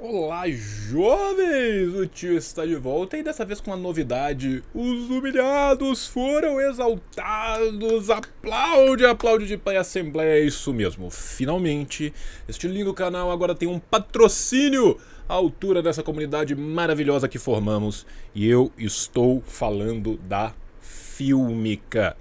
Olá, jovens! O tio está de volta e dessa vez com uma novidade. Os humilhados foram exaltados. Aplaude, aplaude de pé, Assembleia. É isso mesmo. Finalmente, este lindo canal agora tem um patrocínio à altura dessa comunidade maravilhosa que formamos. E eu estou falando da Fílmica.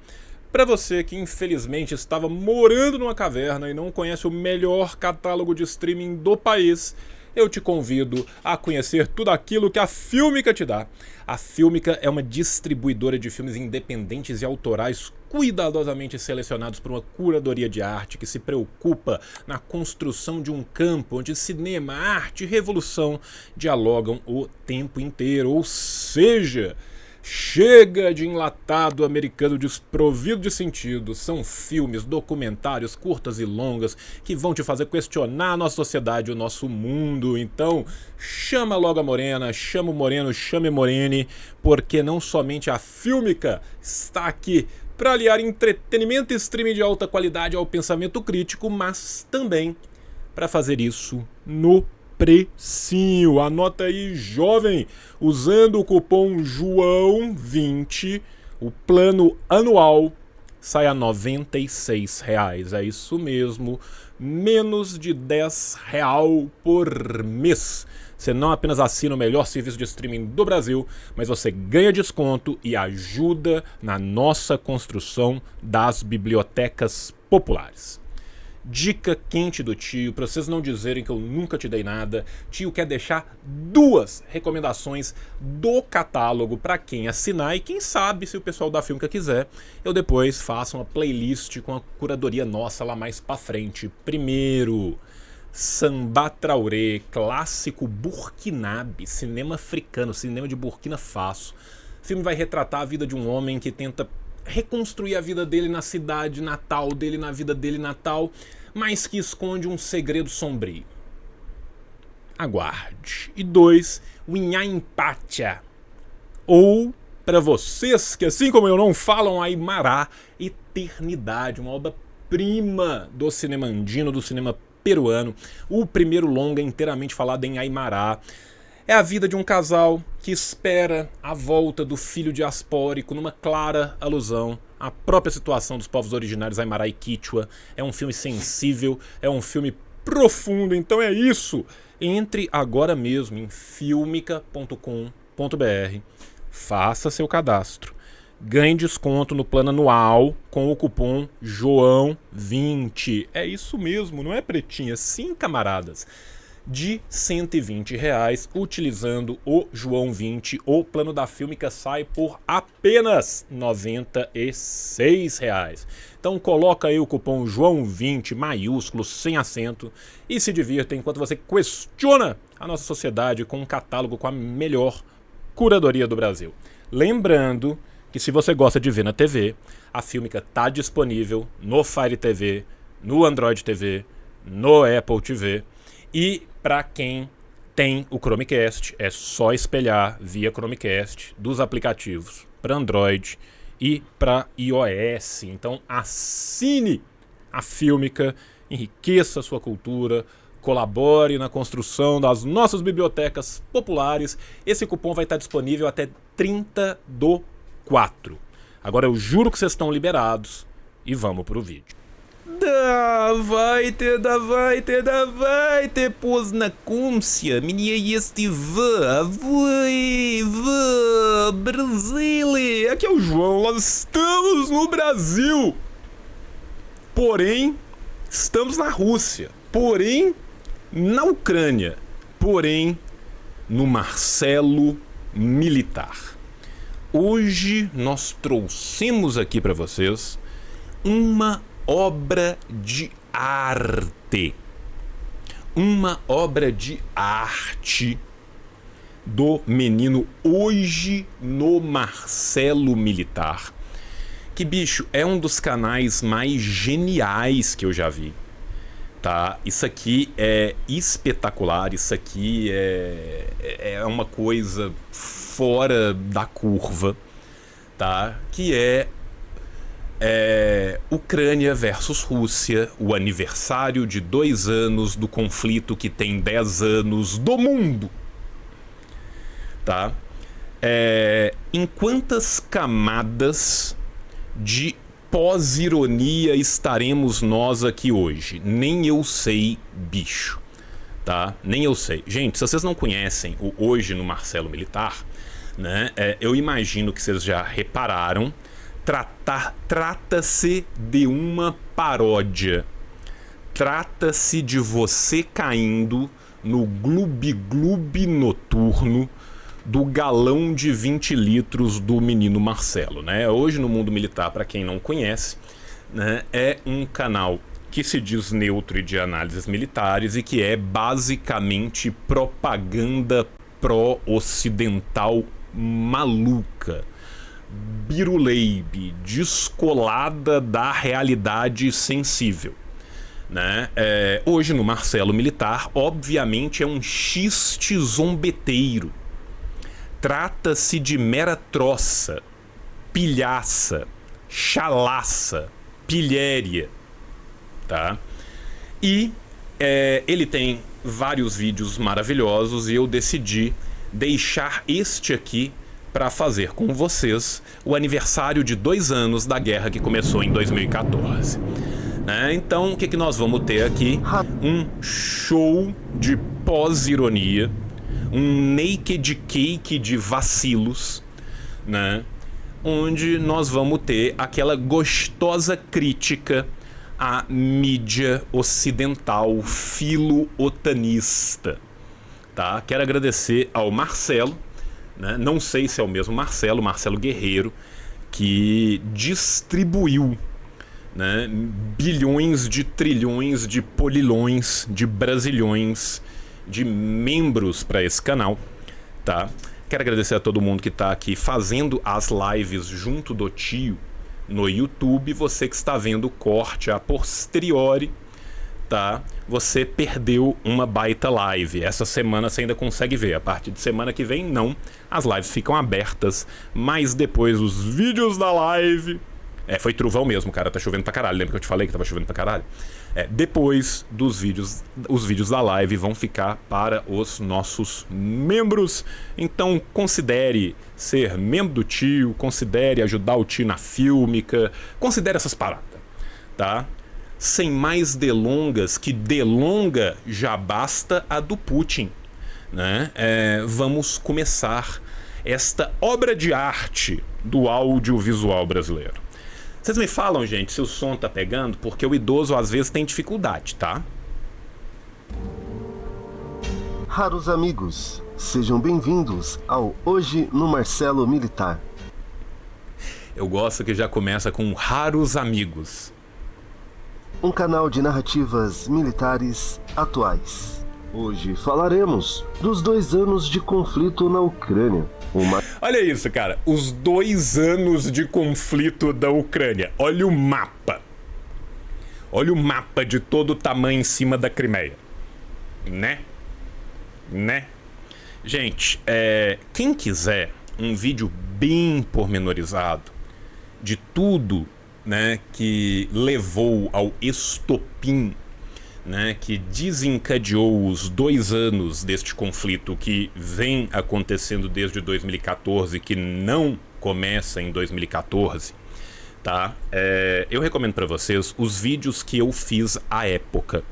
Para você que infelizmente estava morando numa caverna e não conhece o melhor catálogo de streaming do país, eu te convido a conhecer tudo aquilo que a Fílmica te dá. A Fílmica é uma distribuidora de filmes independentes e autorais cuidadosamente selecionados por uma curadoria de arte que se preocupa na construção de um campo onde cinema, arte e revolução dialogam o tempo inteiro. Ou seja, chega de enlatado americano desprovido de sentido. São filmes, documentários, curtas e longas que vão te fazer questionar a nossa sociedade e o nosso mundo. Então, chama logo a morena, chama o moreno, chame a morene, porque não somente a Fílmica está aqui para aliar entretenimento e streaming de alta qualidade ao pensamento crítico, mas também para fazer isso no precinho. Anota aí, jovem, usando o cupom JOAO20, o plano anual sai a R$ 96. É isso mesmo, menos de R$ 10 por mês. Você não apenas assina o melhor serviço de streaming do Brasil, mas você ganha desconto e ajuda na nossa construção das bibliotecas populares. Dica quente do tio, para vocês não dizerem que eu nunca te dei nada. Tio quer deixar 2 recomendações do catálogo para quem assinar, e quem sabe, se o pessoal da Fílmica quiser, eu depois faço uma playlist com a curadoria nossa lá mais para frente. Primeiro, Samba Traoré, clássico burkinabe, cinema africano, cinema de Burkina Faso. O filme vai retratar a vida de um homem que tenta reconstruir a vida dele na cidade natal dele, na vida dele natal, mas que esconde um segredo sombrio. Aguarde. E 2, o Inhampacha, ou, para vocês que assim como eu não falam Aymara, Eternidade, uma obra-prima do cinema andino, do cinema peruano, o primeiro longa inteiramente falado em Aymara. É a vida de um casal que espera a volta do filho diaspórico, numa clara alusão à própria situação dos povos originários Aymara e Quichua. É um filme sensível, é um filme profundo, então é isso. Entre agora mesmo em filmica.com.br, faça seu cadastro, ganhe desconto no plano anual com o cupom JOAO20. É isso mesmo, não é pretinha? Sim, camaradas. De R$ 120, utilizando o João 20, o plano da Fílmica sai por apenas R$ 96. Então coloca aí o cupom João 20, maiúsculo, sem acento, e se divirta enquanto você questiona a nossa sociedade com um catálogo com a melhor curadoria do Brasil. Lembrando que se você gosta de ver na TV, a Fílmica está disponível no Fire TV, no Android TV, no Apple TV. E para quem tem o Chromecast, é só espelhar via Chromecast dos aplicativos para Android e para iOS. Então assine a Fílmica, enriqueça a sua cultura, colabore na construção das nossas bibliotecas populares. Esse cupom vai estar disponível até 30/4. Agora eu juro que vocês estão liberados e vamos pro vídeo. Давайте, познакомься, меня есть Brasília. Aqui é o João, nós estamos no Brasil. Porém, estamos na Rússia. Porém, na Ucrânia. Porém, no Marcelo Militar. Hoje nós trouxemos aqui para vocês uma obra de arte. Uma obra de arte do menino hoje no Marcelo Militar. Que, bicho, é um dos canais mais geniais que eu já vi. Tá? Isso aqui é espetacular, isso aqui é uma coisa fora da curva, tá? Que é Ucrânia versus Rússia, o aniversário de 2 anos do conflito que tem 10 anos do mundo. Tá? Em quantas camadas de pós-ironia estaremos nós aqui hoje? Nem eu sei, bicho. Tá? Nem eu sei. Gente, se vocês não conhecem o Hoje no Marcelo Militar, né, eu imagino que vocês já repararam. Trata-se de uma paródia. Trata-se de você caindo no gloob-gloob noturno do galão de 20 litros do menino Marcelo, né? Hoje no Mundo Militar, para quem não conhece, né, é um canal que se diz neutro e de análises militares e que é basicamente propaganda pró-ocidental maluca, biruleibe, descolada da realidade sensível, né? Hoje no Marcelo Militar, obviamente é um xiste zombeteiro. Trata-se de mera troça, pilhaça, chalaça, pilhéria, tá? E ele tem vários vídeos maravilhosos e eu decidi deixar este aqui para fazer com vocês o aniversário de 2 anos da guerra que começou em 2014. Então, o que nós vamos ter aqui? Um show de pós-ironia, um naked cake de vacilos, né? Onde nós vamos ter aquela gostosa crítica à mídia ocidental filo-otanista. Tá? Quero agradecer ao Marcelo, né? Não sei se é o mesmo Marcelo Guerreiro, que distribuiu, né, bilhões de trilhões de polilhões, de brasilhões, de membros para esse canal, tá? Quero agradecer a todo mundo que está aqui fazendo as lives junto do tio no YouTube. Você que está vendo o corte a posteriori, tá? Você perdeu uma baita live. Essa semana você ainda consegue ver. A partir de semana que vem, não. As lives ficam abertas, mas depois os vídeos da live... foi trovão mesmo, cara. Tá chovendo pra caralho. Lembra que eu te falei que tava chovendo pra caralho? Depois dos vídeos, os vídeos da live vão ficar para os nossos membros. Então considere ser membro do tio, considere ajudar o tio na fílmica, considere essas paradas, tá? Sem mais delongas, que delonga já basta a do Putin, né? Vamos começar esta obra de arte do audiovisual brasileiro. Vocês me falam, gente, se o som tá pegando, porque o idoso às vezes tem dificuldade, tá? Raros amigos, sejam bem-vindos ao Hoje no Marcelo Militar. Eu gosto que já começa com raros amigos. Um canal de narrativas militares atuais. Hoje falaremos dos 2 anos de conflito na Ucrânia. Olha isso, cara. Os 2 anos de conflito da Ucrânia. Olha o mapa. Olha o mapa de todo o tamanho em cima da Crimeia. Né? Gente, quem quiser um vídeo bem pormenorizado de tudo, né, que levou ao estopim, né, que desencadeou os 2 anos deste conflito que vem acontecendo desde 2014, que não começa em 2014, tá? Eu recomendo para vocês os vídeos que eu fiz à época,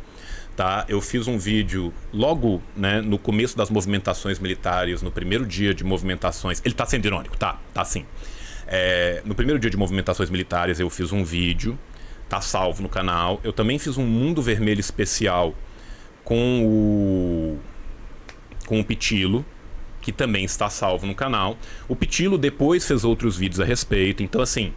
tá? Eu fiz um vídeo logo, né, no começo das movimentações militares, no primeiro dia de movimentações. Ele tá sendo irônico, tá sim. No primeiro dia de movimentações militares eu fiz um vídeo. Tá salvo no canal. Eu também fiz um Mundo Vermelho especial com o Pitilo, que também está salvo no canal. O Pitilo depois fez outros vídeos a respeito. Então, assim,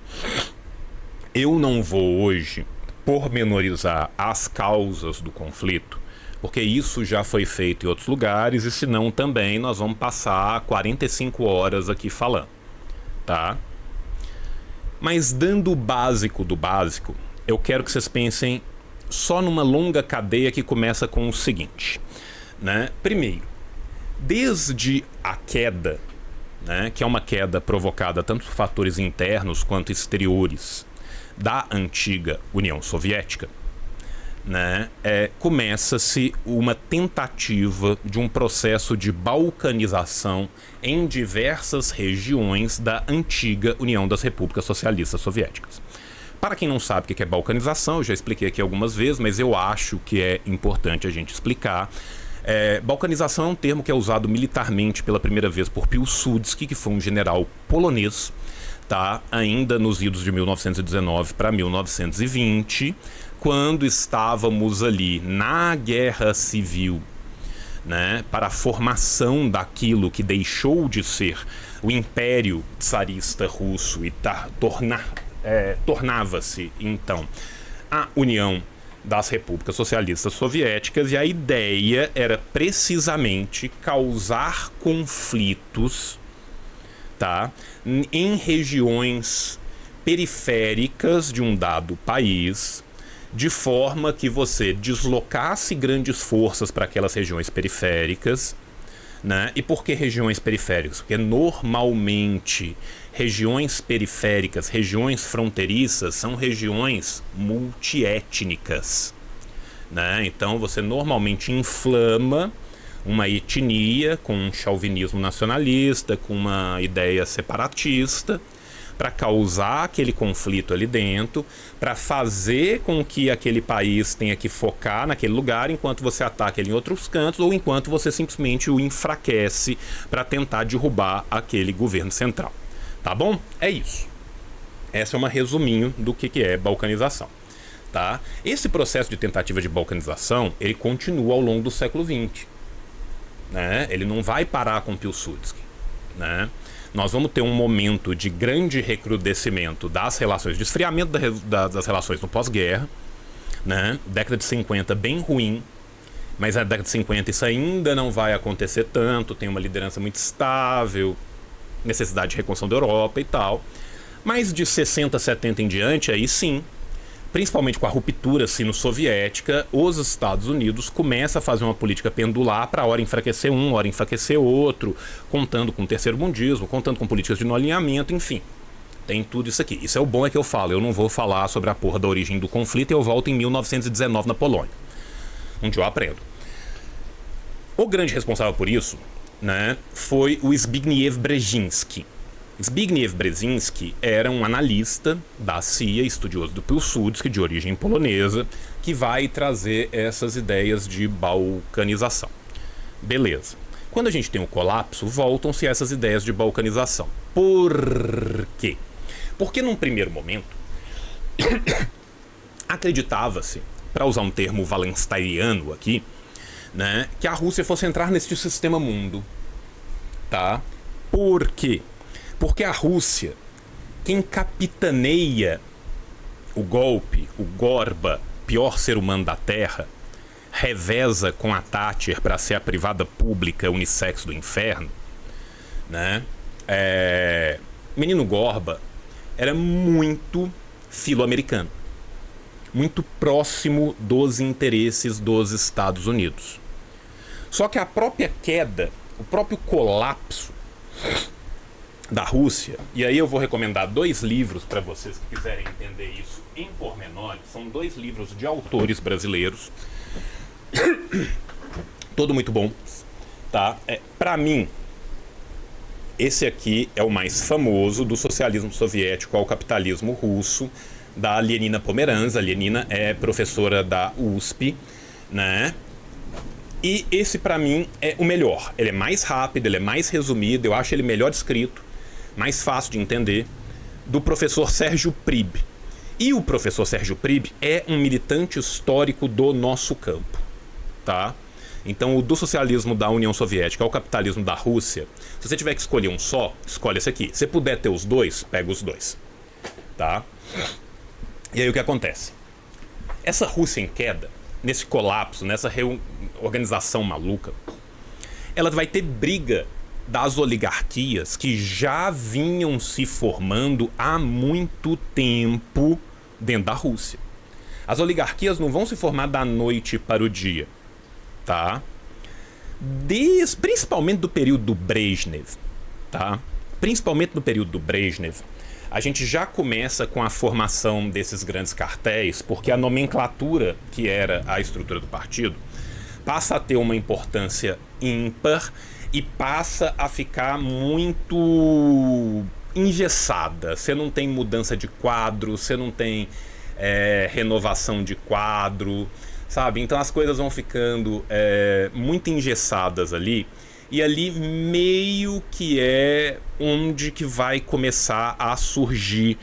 eu não vou hoje pormenorizar as causas do conflito, porque isso já foi feito em outros lugares, e senão também nós vamos passar 45 horas aqui falando, tá? Mas dando o básico do básico, eu quero que vocês pensem só numa longa cadeia que começa com o seguinte, né? Primeiro, desde a queda, né, que é uma queda provocada tanto por fatores internos quanto exteriores, da antiga União Soviética, né, começa-se uma tentativa de um processo de balcanização em diversas regiões da antiga União das Repúblicas Socialistas Soviéticas. Para quem não sabe o que é balcanização, eu já expliquei aqui algumas vezes, mas eu acho que é importante a gente explicar. Balcanização é um termo que é usado militarmente pela primeira vez por Piłsudski, que foi um general polonês, tá? Ainda nos idos de 1919 para 1920, quando estávamos ali na Guerra Civil, né, para a formação daquilo que deixou de ser o Império Tsarista Russo e tornava-se, então, a União das Repúblicas Socialistas Soviéticas, e a ideia era precisamente causar conflitos, tá, em regiões periféricas de um dado país, de forma que você deslocasse grandes forças para aquelas regiões periféricas, né? E por que regiões periféricas? Porque normalmente regiões periféricas, regiões fronteiriças, são regiões multiétnicas, né? Então você normalmente inflama uma etnia com um chauvinismo nacionalista, com uma ideia separatista, para causar aquele conflito ali dentro, para fazer com que aquele país tenha que focar naquele lugar enquanto você ataca ele em outros cantos, ou enquanto você simplesmente o enfraquece para tentar derrubar aquele governo central. Tá bom? É isso. Essa é uma resuminho do que é balcanização. Tá? Esse processo de tentativa de balcanização, ele continua ao longo do século XX. Né? Ele não vai parar com Piłsudski, né? Nós vamos ter um momento de grande recrudescimento das relações, de esfriamento das relações no pós-guerra, né? Década de 50 bem ruim, mas na década de 50 isso ainda não vai acontecer tanto, tem uma liderança muito estável, necessidade de reconstrução da Europa e tal. Mas de 60, 70 em diante, aí sim, principalmente com a ruptura sino-soviética, os Estados Unidos começam a fazer uma política pendular para hora enfraquecer um, hora enfraquecer outro, contando com o terceiro mundismo, contando com políticas de não alinhamento, enfim. Tem tudo isso aqui. Isso é o bom, é que eu falo. Eu não vou falar sobre a porra da origem do conflito, eu volto em 1919 na Polônia, onde eu aprendo. O grande responsável por isso, né, foi o Zbigniew Brzezinski. Zbigniew Brzezinski era um analista da CIA, estudioso do Piłsudski, de origem polonesa, que vai trazer essas ideias de balcanização. Beleza. Quando a gente tem o colapso, voltam-se essas ideias de balcanização. Por quê? Porque num primeiro momento, acreditava-se, para usar um termo wallensteiniano aqui, né, que a Rússia fosse entrar nesse sistema mundo. Tá? Por quê? Porque a Rússia, quem capitaneia o golpe, o Gorba, pior ser humano da Terra, reveza com a Thatcher para ser a privada pública unissex do inferno, né? Menino Gorba era muito filo-americano, muito próximo dos interesses dos Estados Unidos. Só que a própria queda, o próprio colapso da Rússia, e aí eu vou recomendar 2 livros para vocês que quiserem entender isso em pormenores. São 2 livros de autores brasileiros, todo muito bom, tá? Para mim, esse aqui é o mais famoso, do socialismo soviético ao capitalismo russo, da Lianina Pomeranz. A Lianina é professora da USP, né? E esse, para mim, é o melhor. Ele é mais rápido, ele é mais resumido, eu acho ele melhor escrito, mais fácil de entender, do professor Sérgio Prib. E o professor Sérgio Prib é um militante histórico do nosso campo, tá? Então, o do socialismo da União Soviética ao capitalismo da Rússia, se você tiver que escolher um só, escolhe esse aqui. Se puder ter os 2, pega os 2, tá? E aí o que acontece? Essa Rússia em queda, nesse colapso, nessa reorganização maluca, ela vai ter briga das oligarquias que já vinham se formando há muito tempo dentro da Rússia. As oligarquias não vão se formar da noite para o dia, tá? Principalmente do período do Brezhnev, tá? Principalmente no período do Brezhnev, a gente já começa com a formação desses grandes cartéis, porque a nomenclatura, que era a estrutura do partido, passa a ter uma importância ímpar e passa a ficar muito engessada. Você não tem mudança de quadro, você não tem renovação de quadro, sabe? Então as coisas vão ficando muito engessadas ali, e ali meio que é onde que vai começar a surgir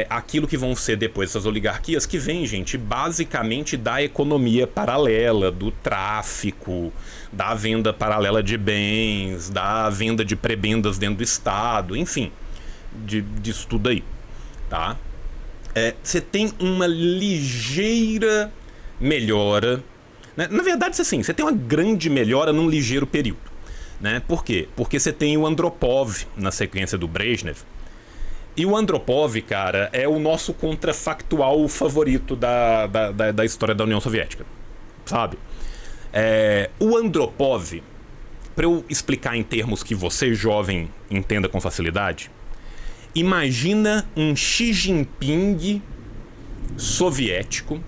aquilo que vão ser depois essas oligarquias, que vem, gente, basicamente da economia paralela, do tráfico, da venda paralela de bens, da venda de prebendas dentro do Estado, enfim, disso tudo aí, tá? Você tem uma ligeira melhora, né? Na verdade, assim, você tem uma grande melhora num ligeiro período, né? Por quê? Porque você tem o Andropov na sequência do Brezhnev. E o Andropov, cara, é o nosso contrafactual favorito da história da União Soviética, sabe? O Andropov, para eu explicar em termos que você, jovem, entenda com facilidade, imagina um Xi Jinping soviético,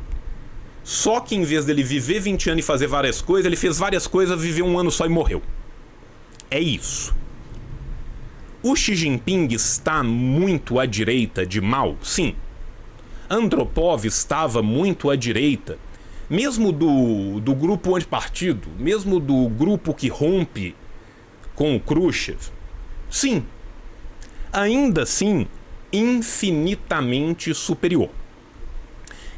só que em vez dele viver 20 anos e fazer várias coisas, ele fez várias coisas, viveu um ano só e morreu. É isso. O Xi Jinping está muito à direita de Mao? Sim. Andropov estava muito à direita, mesmo do grupo antipartido, mesmo do grupo que rompe com o Khrushchev? Sim. Ainda assim, infinitamente superior.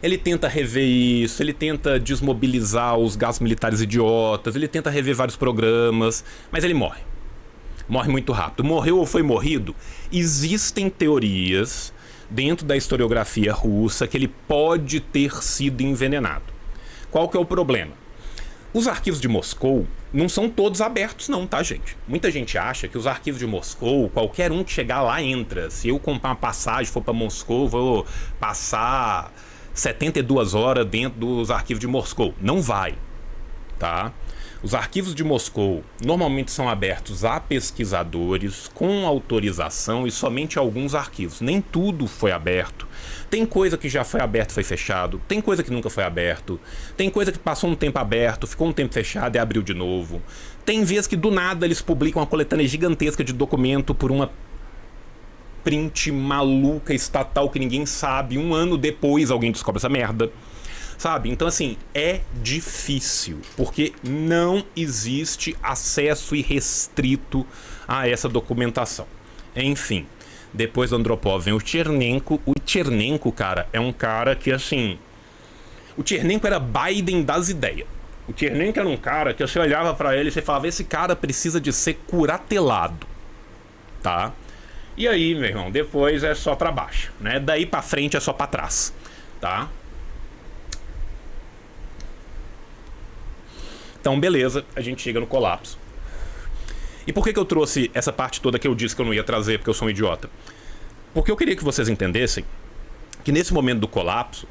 Ele tenta rever isso, ele tenta desmobilizar os gastos militares idiotas, ele tenta rever vários programas, mas ele morre. Morre muito rápido. Morreu ou foi morrido? Existem teorias dentro da historiografia russa que ele pode ter sido envenenado. Qual que é o problema? Os arquivos de Moscou não são todos abertos não, tá, gente? Muita gente acha que os arquivos de Moscou, qualquer um que chegar lá entra. Se eu comprar uma passagem, for para Moscou, vou passar 72 horas dentro dos arquivos de Moscou. Não vai, tá? Os arquivos de Moscou normalmente são abertos a pesquisadores com autorização e somente alguns arquivos. Nem tudo foi aberto. Tem coisa que já foi aberto e foi fechado. Tem coisa que nunca foi aberto. Tem coisa que passou um tempo aberto, ficou um tempo fechado e abriu de novo. Tem vezes que do nada eles publicam uma coletânea gigantesca de documento por uma print maluca estatal que ninguém sabe. Um ano depois alguém descobre essa merda. Sabe? Então, assim, é difícil, porque não existe acesso irrestrito a essa documentação. Enfim, depois do Andropov vem o Chernenko. O Chernenko, cara, é um cara que, assim... O Chernenko era Biden das ideias. O Chernenko era um cara que você olhava pra ele e você falava, esse cara precisa de ser curatelado, tá? E aí, meu irmão, depois é só pra baixo, né? Daí pra frente é só pra trás, tá? Então, beleza, a gente chega no colapso. E por que eu trouxe essa parte toda que eu disse que eu não ia trazer, porque eu sou um idiota? Porque eu queria que vocês entendessem que nesse momento do colapso,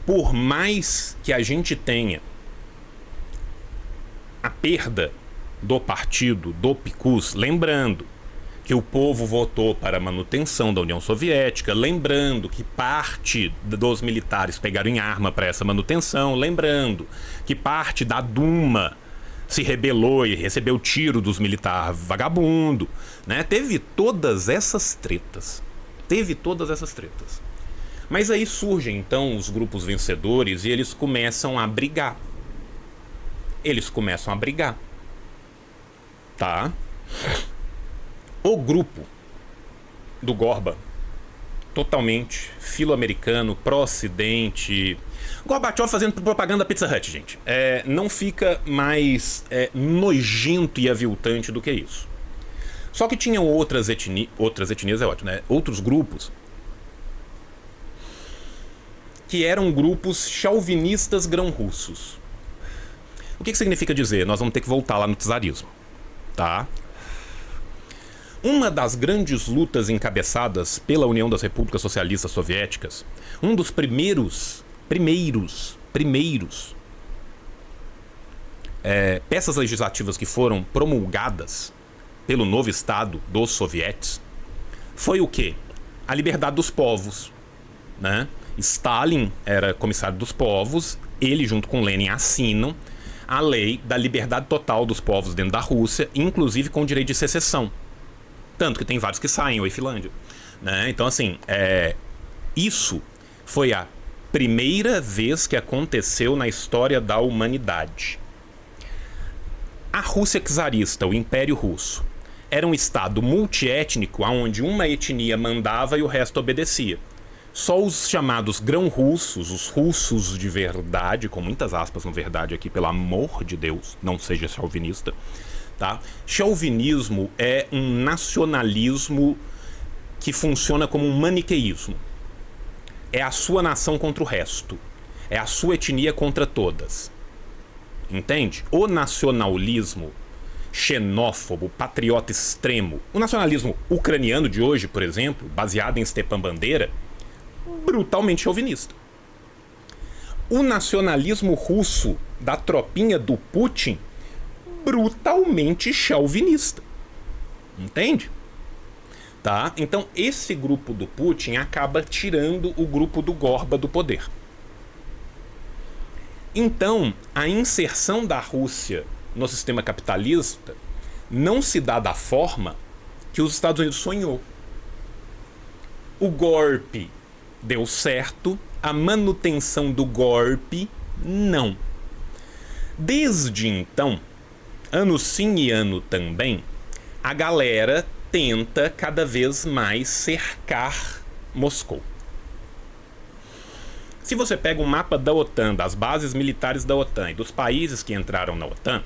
por mais que a gente tenha a perda do partido, do PICUS, lembrando que o povo votou para a manutenção da União Soviética, lembrando que parte dos militares pegaram em arma para essa manutenção, lembrando que parte da Duma se rebelou e recebeu tiro dos militares vagabundo, né? Teve todas essas tretas. Mas aí surgem então os grupos vencedores e eles começam a brigar. Tá? O grupo do Gorba, totalmente filo-americano, pró-ocidente. Gorbachev fazendo propaganda da Pizza Hut, gente. Não fica mais nojento e aviltante do que isso. Só que tinham outras etnias é ótimo, né? Outros grupos que eram grupos chauvinistas grão-russos. O que significa dizer? Nós vamos ter que voltar lá no czarismo, tá? Uma das grandes lutas encabeçadas pela União das Repúblicas Socialistas Soviéticas, um dos primeiros peças legislativas que foram promulgadas pelo novo Estado dos sovietes, foi o quê? a liberdade dos povos, né? Stalin era comissário dos povos, ele junto com Lenin assinam a lei da liberdade total dos povos dentro da Rússia, inclusive com o direito de secessão. Tanto que tem vários que saem, oi Finlândia, né? Então assim, isso foi a primeira vez que aconteceu na história da humanidade. A Rússia czarista, o Império Russo, era um estado multiétnico onde uma etnia mandava e o resto obedecia. Só os chamados grão-russos, os russos de verdade, com muitas aspas no verdade aqui, pelo amor de Deus, não seja chauvinista, tá? Chauvinismo é um nacionalismo que funciona como um maniqueísmo. É a sua nação contra o resto. É a sua etnia contra todas. Entende? O nacionalismo xenófobo, patriota extremo, o nacionalismo ucraniano de hoje, por exemplo, baseado em Stepan Bandeira, brutalmente chauvinista. O nacionalismo russo da tropinha do Putin, brutalmente chauvinista. Entende? Tá? Então esse grupo do Putin acaba tirando o grupo do Gorba do poder. Então a inserção da Rússia no sistema capitalista não se dá da forma que os Estados Unidos sonhou. O golpe deu certo, a manutenção do golpe não. Desde então, ano sim e ano também, a galera tenta cada vez mais cercar Moscou. Se você pega um mapa da OTAN, das bases militares da OTAN e dos países que entraram na OTAN,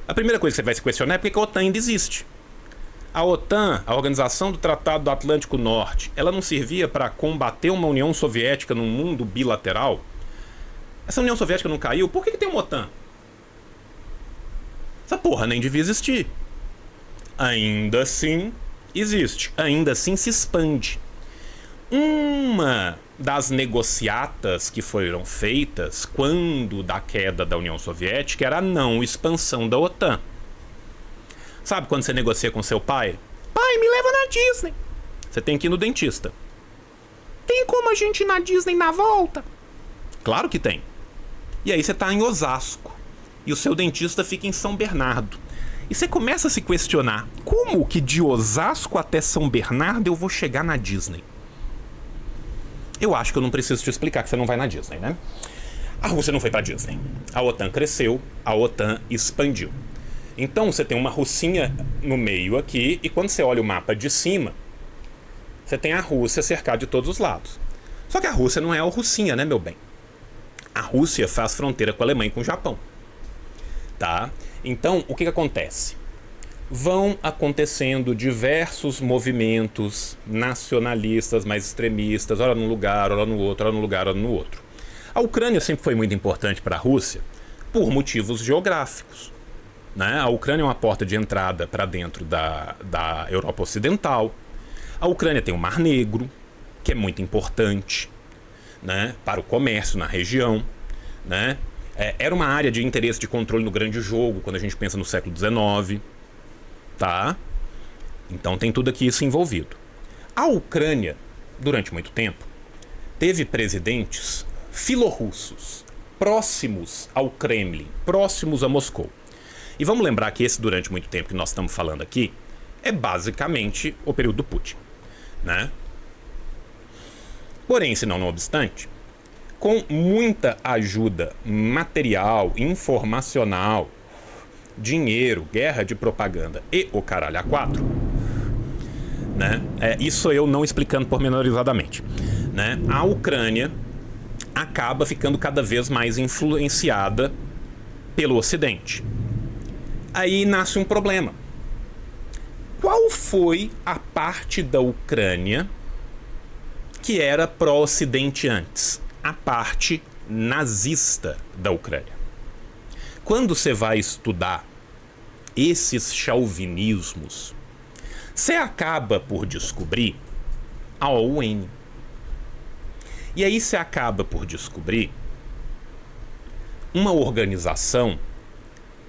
a primeira coisa que você vai se questionar é por que a OTAN ainda existe. A OTAN, a Organização do Tratado do Atlântico Norte, ela não servia para combater uma União Soviética num mundo bilateral? Essa União Soviética não caiu? Por que tem uma OTAN? Essa porra nem devia existir. Ainda assim existe, ainda assim se expande. Uma das negociatas que foram feitas quando da queda da União Soviética era a não expansão da OTAN. Sabe quando você negocia com seu pai? Pai, me leva na Disney. Você tem que ir no dentista. Tem como a gente ir na Disney na volta? Claro que tem. E aí você tá em Osasco e o seu dentista fica em São Bernardo. E você começa a se questionar, como que de Osasco até São Bernardo eu vou chegar na Disney? Eu acho que eu não preciso te explicar que você não vai na Disney, né? A Rússia não foi pra Disney. A OTAN cresceu, a OTAN expandiu. Então você tem uma Russinha no meio aqui, e quando você olha o mapa de cima, você tem a Rússia cercada de todos os lados. Só que a Rússia não é a Russinha, né, meu bem? A Rússia faz fronteira com a Alemanha e com o Japão. Tá? Então, o que acontece? Vão acontecendo diversos movimentos nacionalistas mais extremistas, ora num lugar, ora no outro, ora num lugar, ora no outro. A Ucrânia sempre foi muito importante para a Rússia por motivos geográficos. Né? A Ucrânia é uma porta de entrada para dentro da Europa Ocidental. A Ucrânia tem o Mar Negro, que é muito importante, né, para o comércio na região. Né? Era uma área de interesse de controle no grande jogo, quando a gente pensa no século XIX. Tá? Então tem tudo aqui isso envolvido. A Ucrânia, durante muito tempo, teve presidentes filorrussos, próximos ao Kremlin, próximos a Moscou. E vamos lembrar que esse durante muito tempo que nós estamos falando aqui é basicamente o período do Putin, né? Porém, se não obstante, com muita ajuda material, informacional, dinheiro, guerra de propaganda e o caralho a quatro, né? Isso eu não explicando pormenorizadamente, né? A Ucrânia acaba ficando cada vez mais influenciada pelo Ocidente. Aí nasce um problema. Qual foi a parte da Ucrânia que era pró-Ocidente antes? A parte nazista da Ucrânia. Quando você vai estudar esses chauvinismos, você acaba por descobrir a OUN. E aí você acaba por descobrir uma organização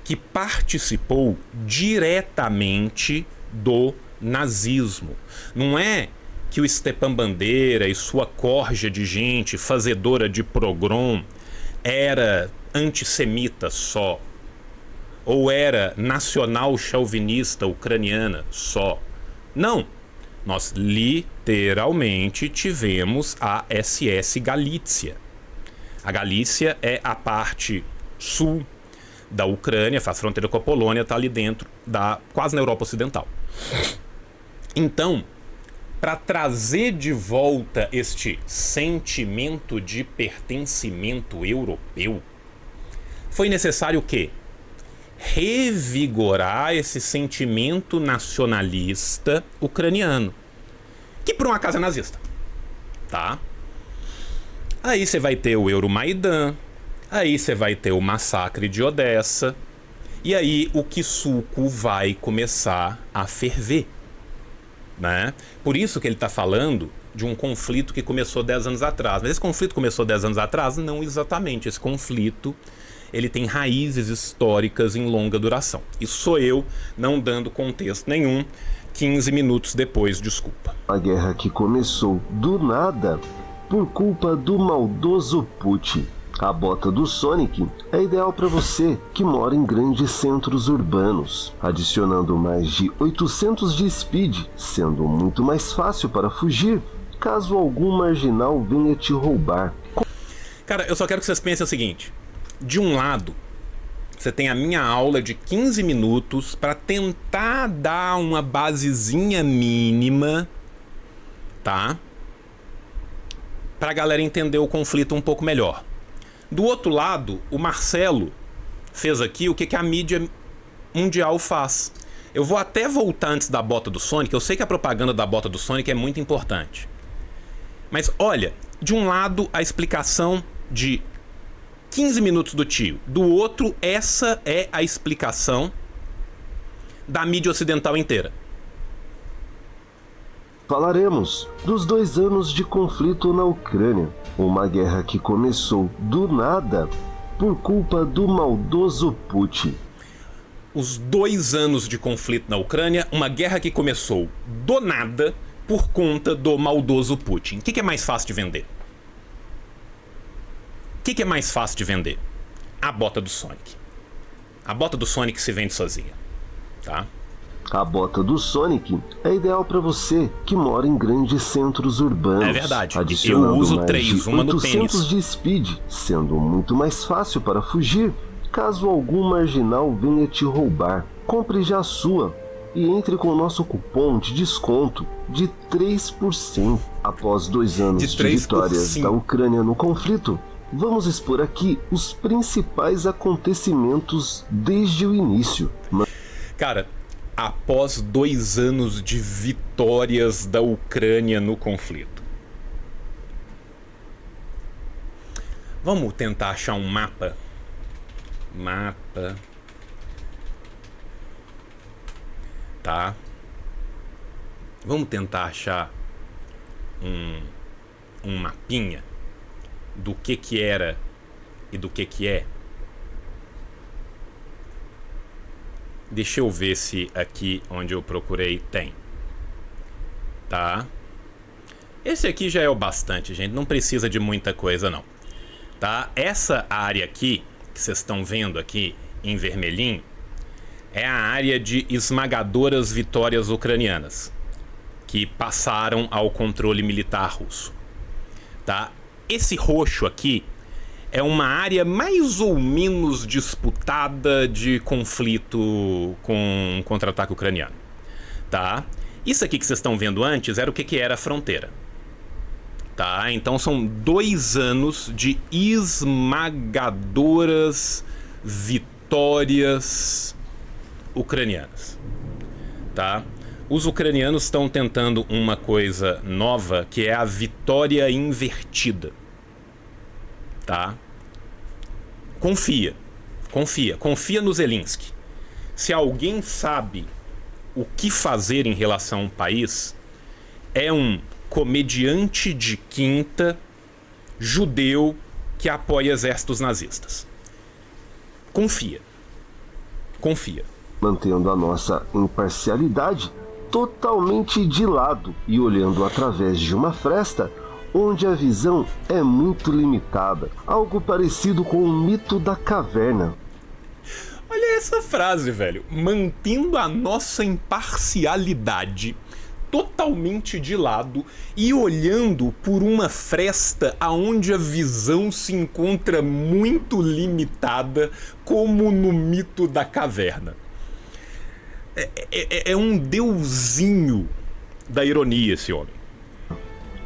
que participou diretamente do nazismo. Não é que o Stepan Bandeira e sua corja de gente fazedora de pogrom era antissemita só, ou era nacional chauvinista ucraniana só. Não. Nós literalmente tivemos a SS Galícia. A Galícia é a parte sul da Ucrânia, faz fronteira com a Polônia, está ali dentro, quase na Europa Ocidental. Então, para trazer de volta este sentimento de pertencimento europeu, foi necessário o quê? Revigorar esse sentimento nacionalista ucraniano, que por um acaso é nazista, tá? Aí você vai ter o Euromaidan, aí você vai ter o massacre de Odessa, e aí o suco vai começar a ferver, né? Por isso que ele está falando de um conflito que começou 10 anos atrás. Mas esse conflito começou 10 anos atrás? Não exatamente. Esse conflito, ele tem raízes históricas em longa duração. Isso sou eu não dando contexto nenhum 15 minutos depois, desculpa. A guerra que começou do nada por culpa do maldoso Putin. A bota do Sonic é ideal para você que mora em grandes centros urbanos, adicionando mais de 800 de speed, sendo muito mais fácil para fugir caso algum marginal venha te roubar. Cara, eu só quero que vocês pensem o seguinte: de um lado, você tem a minha aula de 15 minutos para tentar dar uma basezinha mínima, tá? Pra galera entender o conflito um pouco melhor. Do outro lado, o Marcelo fez aqui o que a mídia mundial faz. Eu vou até voltar antes da bota do Sonic. Eu sei que a propaganda da bota do Sonic é muito importante. Mas olha, de um lado a explicação de 15 minutos do tio. Do outro, essa é a explicação da mídia ocidental inteira. Falaremos dos 2 anos de conflito na Ucrânia, uma guerra que começou do nada por culpa do maldoso Putin. Os 2 anos de conflito na Ucrânia, uma guerra que começou do nada por conta do maldoso Putin. O que é mais fácil de vender? O que é mais fácil de vender? A bota do Sonic. A bota do Sonic se vende sozinha, tá? A bota do Sonic é ideal para você que mora em grandes centros urbanos. É verdade, eu uso 3, uma no tênis. 800 de speed, sendo muito mais fácil para fugir caso algum marginal venha te roubar. Compre já a sua e entre com o nosso cupom de desconto de 3%. Após 2 anos de vitórias da Ucrânia no conflito, vamos expor aqui os principais acontecimentos desde o início. Cara, após 2 anos de vitórias da Ucrânia no conflito. Vamos tentar achar um mapa. Tá. Vamos tentar achar um mapinha do que era e do que é. Deixa eu ver se aqui onde eu procurei tem. Tá? Esse aqui já é o bastante, gente. Não precisa de muita coisa, não. Tá? Essa área aqui, que vocês estão vendo aqui em vermelhinho, é a área de esmagadoras vitórias ucranianas, que passaram ao controle militar russo. Tá? Esse roxo aqui é uma área mais ou menos disputada de conflito com contra-ataque ucraniano, tá? Isso aqui que vocês estão vendo antes era o que era a fronteira, tá? Então são 2 anos de esmagadoras vitórias ucranianas, tá? Os ucranianos estão tentando uma coisa nova, que é a vitória invertida. Tá? Confia no Zelensky. Se alguém sabe o que fazer em relação a um país, é um comediante de quinta judeu que apoia exércitos nazistas. Confia. Mantendo a nossa imparcialidade, totalmente de lado e olhando através de uma fresta onde a visão é muito limitada, algo parecido com o mito da caverna. Olha essa frase, velho. Mantendo a nossa imparcialidade totalmente de lado e olhando por uma fresta aonde a visão se encontra muito limitada, como no mito da caverna. É um deusinho da ironia esse homem.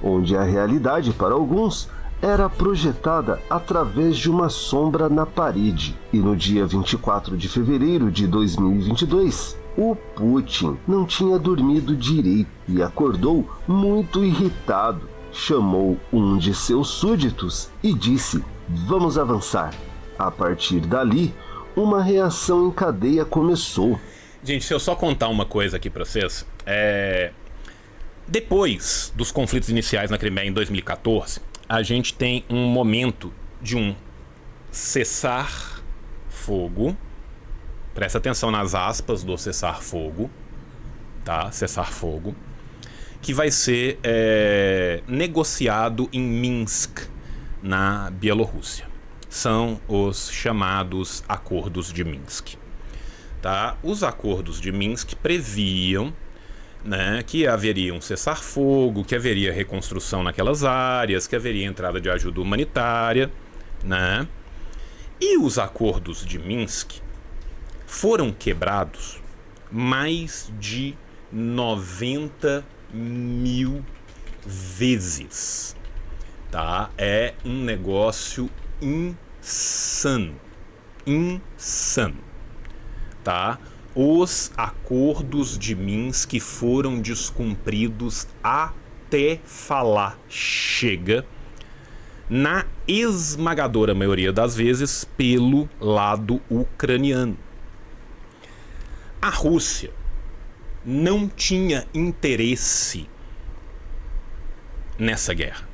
Onde a realidade, para alguns, era projetada através de uma sombra na parede. E no dia 24 de fevereiro de 2022, o Putin não tinha dormido direito e acordou muito irritado. Chamou um de seus súditos e disse: "Vamos avançar." A partir dali, uma reação em cadeia começou. Gente, se eu só contar uma coisa aqui pra vocês, depois dos conflitos iniciais na Crimeia em 2014, a gente tem um momento de um cessar-fogo. Presta atenção nas aspas do cessar-fogo, tá? Cessar-fogo, que vai ser negociado em Minsk, na Bielorrússia. São os chamados Acordos de Minsk. Tá? Os Acordos de Minsk previam, né, que haveria um cessar-fogo, que haveria reconstrução naquelas áreas, que haveria entrada de ajuda humanitária, né? E os Acordos de Minsk foram quebrados mais de 90.000 vezes, tá? É um negócio insano, tá? Os Acordos de Minsk foram descumpridos até falar chega, na esmagadora maioria das vezes pelo lado ucraniano. A Rússia não tinha interesse nessa guerra.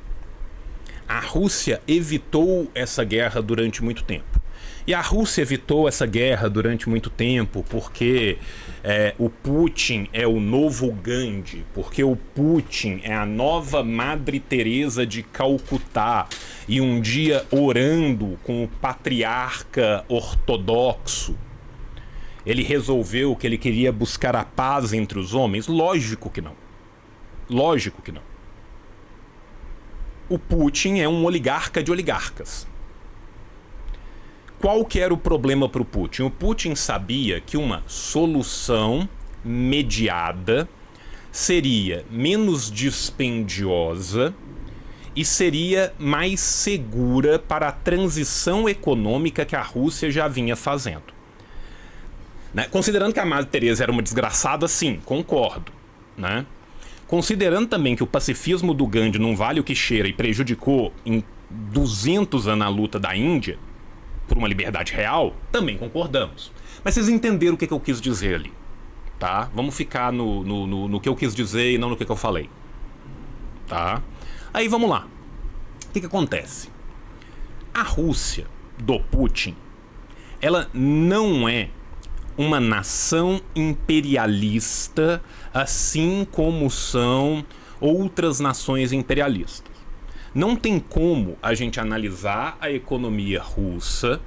A Rússia evitou essa guerra durante muito tempo. E a Rússia evitou essa guerra durante muito tempo porque o Putin é o novo Gandhi, porque o Putin é a nova Madre Teresa de Calcutá, e um dia orando com o patriarca ortodoxo, ele resolveu que ele queria buscar a paz entre os homens? Lógico que não. Lógico que não. O Putin é um oligarca de oligarcas. Qual que era o problema para o Putin? O Putin sabia que uma solução mediada seria menos dispendiosa e seria mais segura para a transição econômica que a Rússia já vinha fazendo. Né? Considerando que a Madre Teresa era uma desgraçada, sim, concordo. Né? Considerando também que o pacifismo do Gandhi não vale o que cheira e prejudicou em 200 anos a luta da Índia por uma liberdade real, também concordamos. Mas vocês entenderam o que eu quis dizer ali, tá? Vamos ficar no que eu quis dizer e não no que eu falei, tá? Aí vamos lá. O que acontece? A Rússia do Putin, ela não é uma nação imperialista assim como são outras nações imperialistas. Não tem como a gente analisar a economia russa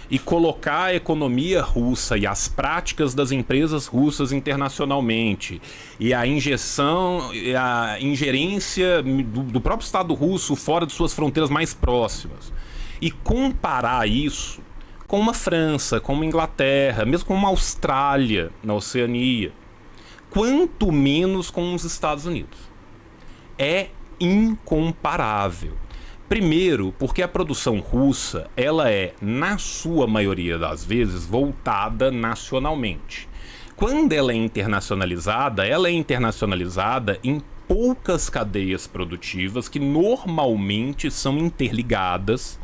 e colocar a economia russa e as práticas das empresas russas internacionalmente e a injeção, a ingerência do próprio Estado russo fora de suas fronteiras mais próximas e comparar isso com uma França, com uma Inglaterra, mesmo com uma Austrália na Oceania, quanto menos com os Estados Unidos. É incomparável. Primeiro, porque a produção russa, ela é, na sua maioria das vezes, voltada nacionalmente. Quando ela é internacionalizada em poucas cadeias produtivas que normalmente são interligadas,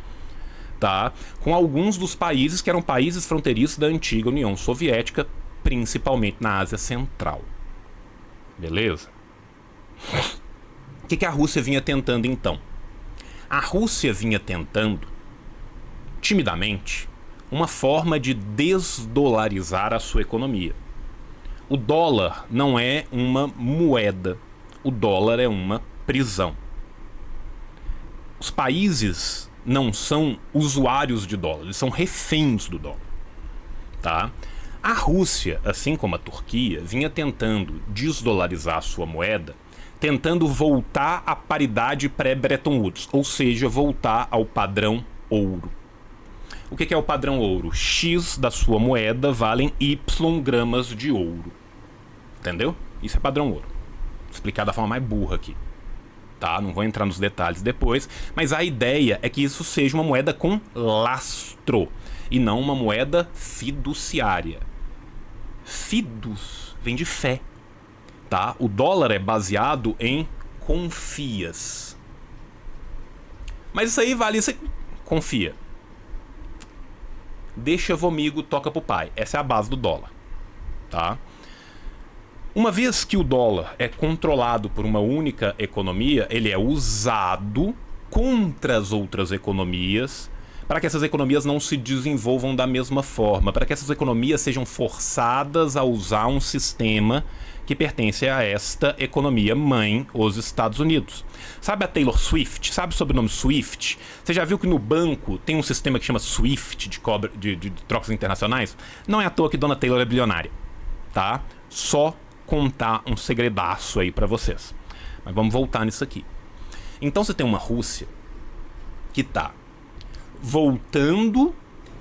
tá, com alguns dos países que eram países fronteiriços da antiga União Soviética, principalmente na Ásia Central. Beleza? O que a Rússia vinha tentando então? A Rússia vinha tentando, timidamente, uma forma de desdolarizar a sua economia. O dólar não é uma moeda. O dólar é uma prisão. Os países não são usuários de dólar, eles são reféns do dólar. Tá? A Rússia, assim como a Turquia, vinha tentando desdolarizar a sua moeda, tentando voltar à paridade pré-Bretton Woods, ou seja, voltar ao padrão ouro. O que é o padrão ouro? X da sua moeda valem Y gramas de ouro. Entendeu? Isso é padrão ouro. Explicar da forma mais burra aqui. Tá? Não vou entrar nos detalhes depois, mas a ideia é que isso seja uma moeda com lastro e não uma moeda fiduciária. Fidus vem de fé. Tá? O dólar é baseado em confias. Mas isso aí vale, isso aí, confia. Deixa comigo, toca pro pai. Essa é a base do dólar. Tá? Uma vez que o dólar é controlado por uma única economia, ele é usado contra as outras economias para que essas economias não se desenvolvam da mesma forma, para que essas economias sejam forçadas a usar um sistema que pertence a esta economia mãe, os Estados Unidos. Sabe a Taylor Swift? Sabe o sobrenome Swift? Você já viu que no banco tem um sistema que chama Swift de trocas internacionais? Não é à toa que Dona Taylor é bilionária, tá? Só contar um segredaço aí pra vocês. Mas vamos voltar nisso aqui. Então você tem uma Rússia que tá voltando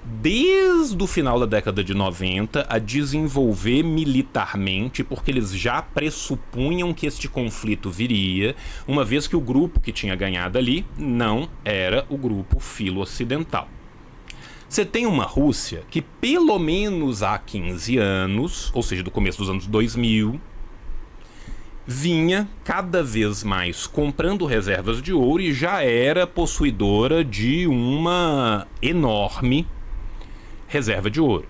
desde o final da década de 90 a desenvolver militarmente, porque eles já pressupunham que este conflito viria, uma vez que o grupo que tinha ganhado ali não era o grupo filo-ocidental. Você tem uma Rússia que pelo menos há 15 anos, ou seja, do começo dos anos 2000, vinha cada vez mais comprando reservas de ouro e já era possuidora de uma enorme reserva de ouro.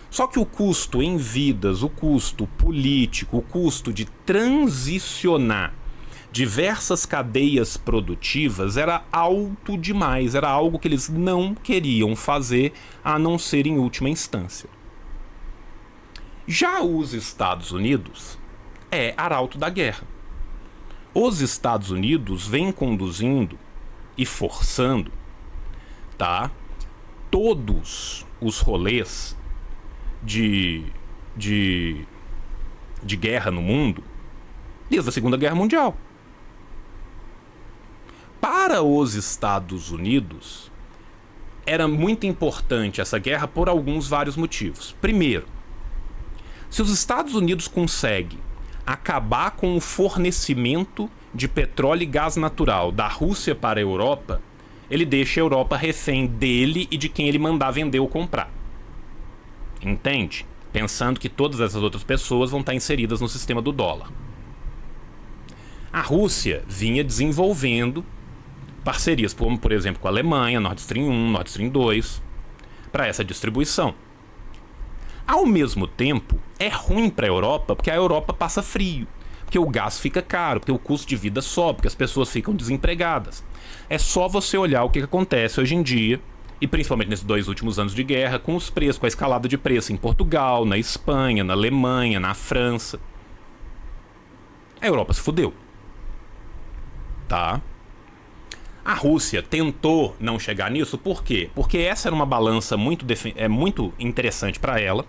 Só que o custo em vidas, o custo político, o custo de transicionar diversas cadeias produtivas era alto demais, era algo que eles não queriam fazer a não ser em última instância. Já os Estados Unidos é arauto da guerra. Os Estados Unidos vêm conduzindo e forçando, tá, todos os rolês de guerra no mundo desde a Segunda Guerra Mundial. Para os Estados Unidos, era muito importante essa guerra por vários motivos. Primeiro, se os Estados Unidos conseguem acabar com o fornecimento de petróleo e gás natural da Rússia para a Europa, ele deixa a Europa refém dele e de quem ele mandar vender ou comprar. Entende? Pensando que todas essas outras pessoas vão estar inseridas no sistema do dólar. A Rússia vinha desenvolvendo parcerias, como por exemplo com a Alemanha, Nord Stream 1, Nord Stream 2, para essa distribuição. Ao mesmo tempo, é ruim para a Europa, porque a Europa passa frio, porque o gás fica caro, porque o custo de vida sobe, porque as pessoas ficam desempregadas. É só você olhar o que acontece hoje em dia, e principalmente nesses 2 últimos anos de guerra, com os preços, com a escalada de preço em Portugal, na Espanha, na Alemanha, na França. A Europa se fudeu. Tá? A Rússia tentou não chegar nisso, por quê? Porque essa era uma balança muito interessante para ela,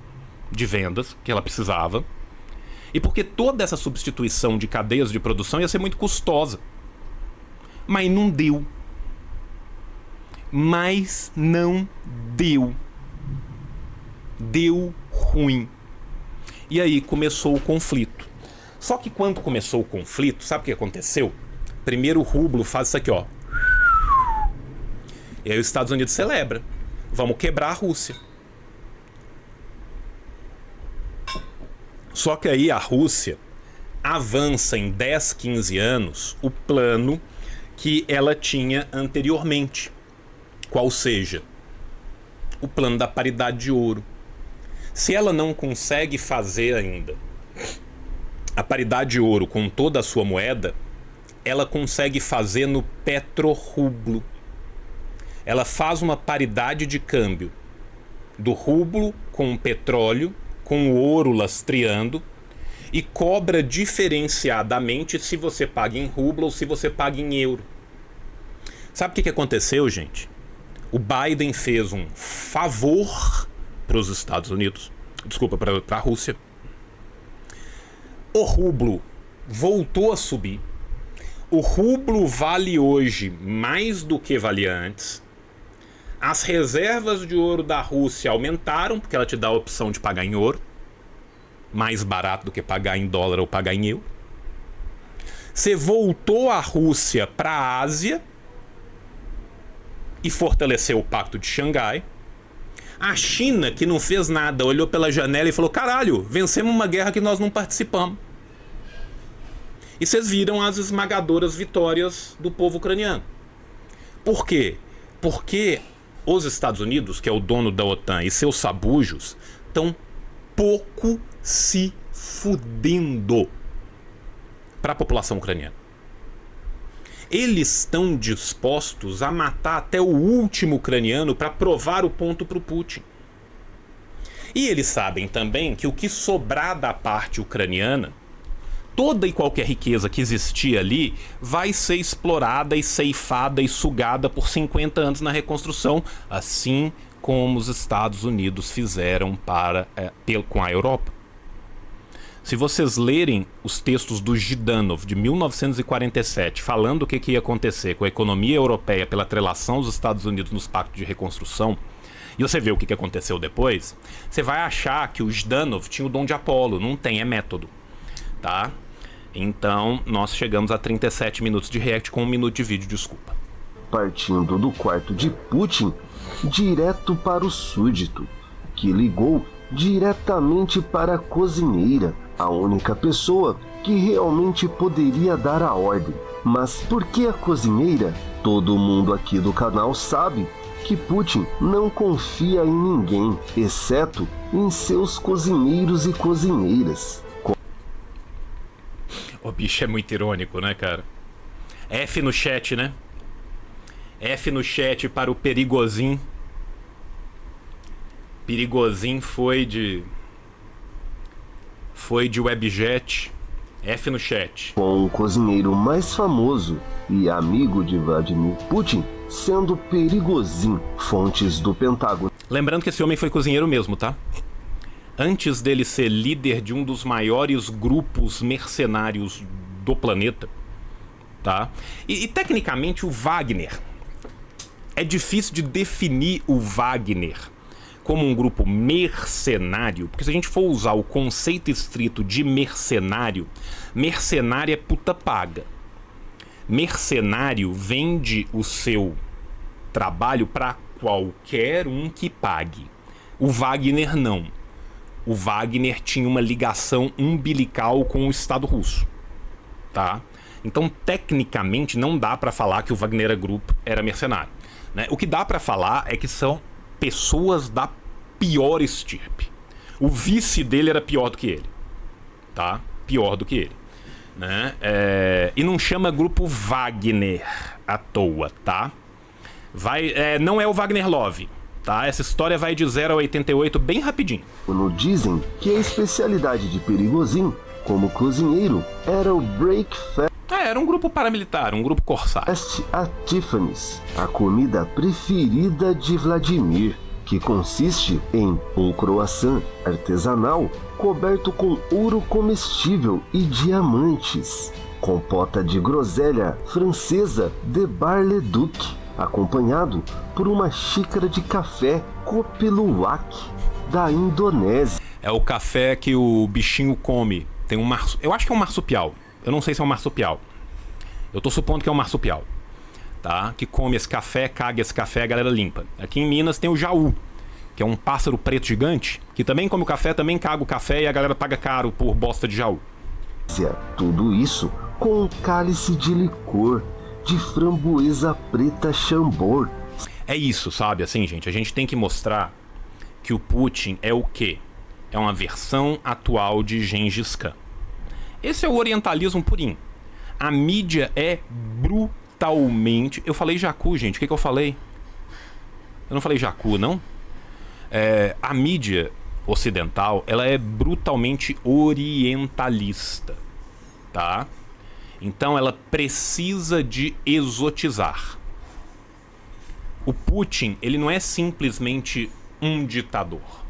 de vendas, que ela precisava, e porque toda essa substituição de cadeias de produção ia ser muito custosa. Mas não deu. Deu ruim. E aí começou o conflito. Só que quando começou o conflito, sabe o que aconteceu? Primeiro o rublo faz isso aqui, ó. E aí os Estados Unidos celebra. Vamos quebrar a Rússia. Só que aí a Rússia avança em 10, 15 anos o plano que ela tinha anteriormente. Qual seja? O plano da paridade de ouro. Se ela não consegue fazer ainda a paridade de ouro com toda a sua moeda, ela consegue fazer no petrorrublo. Ela faz uma paridade de câmbio do rublo com o petróleo, com o ouro lastreando e cobra diferenciadamente se você paga em rublo ou se você paga em euro. Sabe o que aconteceu, gente? O Biden fez um favor para os Estados Unidos, desculpa, para a Rússia. O rublo voltou a subir. O rublo vale hoje mais do que valia antes. As reservas de ouro da Rússia aumentaram, porque ela te dá a opção de pagar em ouro, mais barato do que pagar em dólar ou pagar em euro. Você voltou a Rússia para a Ásia e fortaleceu o Pacto de Xangai. A China, que não fez nada, olhou pela janela e falou: caralho, vencemos uma guerra que nós não participamos. E vocês viram as esmagadoras vitórias do povo ucraniano. Por quê? Porque os Estados Unidos, que é o dono da OTAN, e seus sabujos estão pouco se fudendo para a população ucraniana. Eles estão dispostos a matar até o último ucraniano para provar o ponto para o Putin. E eles sabem também que o que sobrar da parte ucraniana, toda e qualquer riqueza que existia ali, vai ser explorada e ceifada e sugada por 50 anos na reconstrução, assim como os Estados Unidos fizeram com a Europa. Se vocês lerem os textos do Zhdanov, de 1947, falando o que ia acontecer com a economia europeia pela atrelação dos Estados Unidos nos pactos de reconstrução, e você vê o que aconteceu depois, você vai achar que o Zhdanov tinha o dom de Apolo. Não tem, é método. Tá? Então, nós chegamos a 37 minutos de react com 1 minuto de vídeo, desculpa. Partindo do quarto de Putin, direto para o súdito, que ligou diretamente para a cozinheira, a única pessoa que realmente poderia dar a ordem. Mas por que a cozinheira? Todo mundo aqui do canal sabe que Putin não confia em ninguém, exceto em seus cozinheiros e cozinheiras. O bicho é muito irônico, né, cara? F no chat, né? F no chat para o Perigozinho. Perigozinho foi de Webjet. F no chat. Com o cozinheiro mais famoso e amigo de Vladimir Putin sendo Perigozinho, fontes do Pentágono. Lembrando que esse homem foi cozinheiro mesmo, tá? Antes dele ser líder de um dos maiores grupos mercenários do planeta, tá? E tecnicamente o Wagner, é difícil de definir o Wagner como um grupo mercenário, porque se a gente for usar o conceito estrito de mercenário, mercenário é puta paga. Mercenário vende o seu trabalho para qualquer um que pague. O Wagner não. O Wagner tinha uma ligação umbilical com o Estado russo, tá? Então, tecnicamente, não dá para falar que o Wagner Group era mercenário, né? O que dá para falar é que são pessoas da pior estirpe. O vice dele era pior do que ele, tá? Pior do que ele, né? E não chama grupo Wagner à toa, tá? Não é o Wagner Love, tá? Essa história vai de 0 a 88 bem rapidinho. Dizem que a especialidade de Perigozinho como cozinheiro era o breakfast. Era um grupo paramilitar, um grupo corsário. A Tiffany's, a comida preferida de Vladimir, que consiste em um croissant artesanal coberto com ouro comestível e diamantes, compota de groselha francesa de Bar-le-Duc, acompanhado por uma xícara de café Kopi Luwak da Indonésia. É o café que o bichinho come. Tem eu acho que é um marsupial. Eu não sei se é um marsupial. Eu tô supondo que é um marsupial, tá? Que come esse café, caga esse café, a galera limpa. Aqui em Minas tem o jaú, que é um pássaro preto gigante, que também come o café, também caga o café e a galera paga caro por bosta de jaú. Tudo isso com um cálice de licor de framboesa preta Chambord. É isso, sabe? Assim, gente, a gente tem que mostrar que o Putin é o quê? É uma versão atual de Gengis Khan. Esse é o orientalismo purinho. A mídia é brutalmente... Eu falei Jacu, gente. O que eu falei? Eu não falei Jacu, não? A mídia ocidental, ela é brutalmente orientalista, tá? Então ela precisa de exotizar. O Putin, ele não é simplesmente um ditador.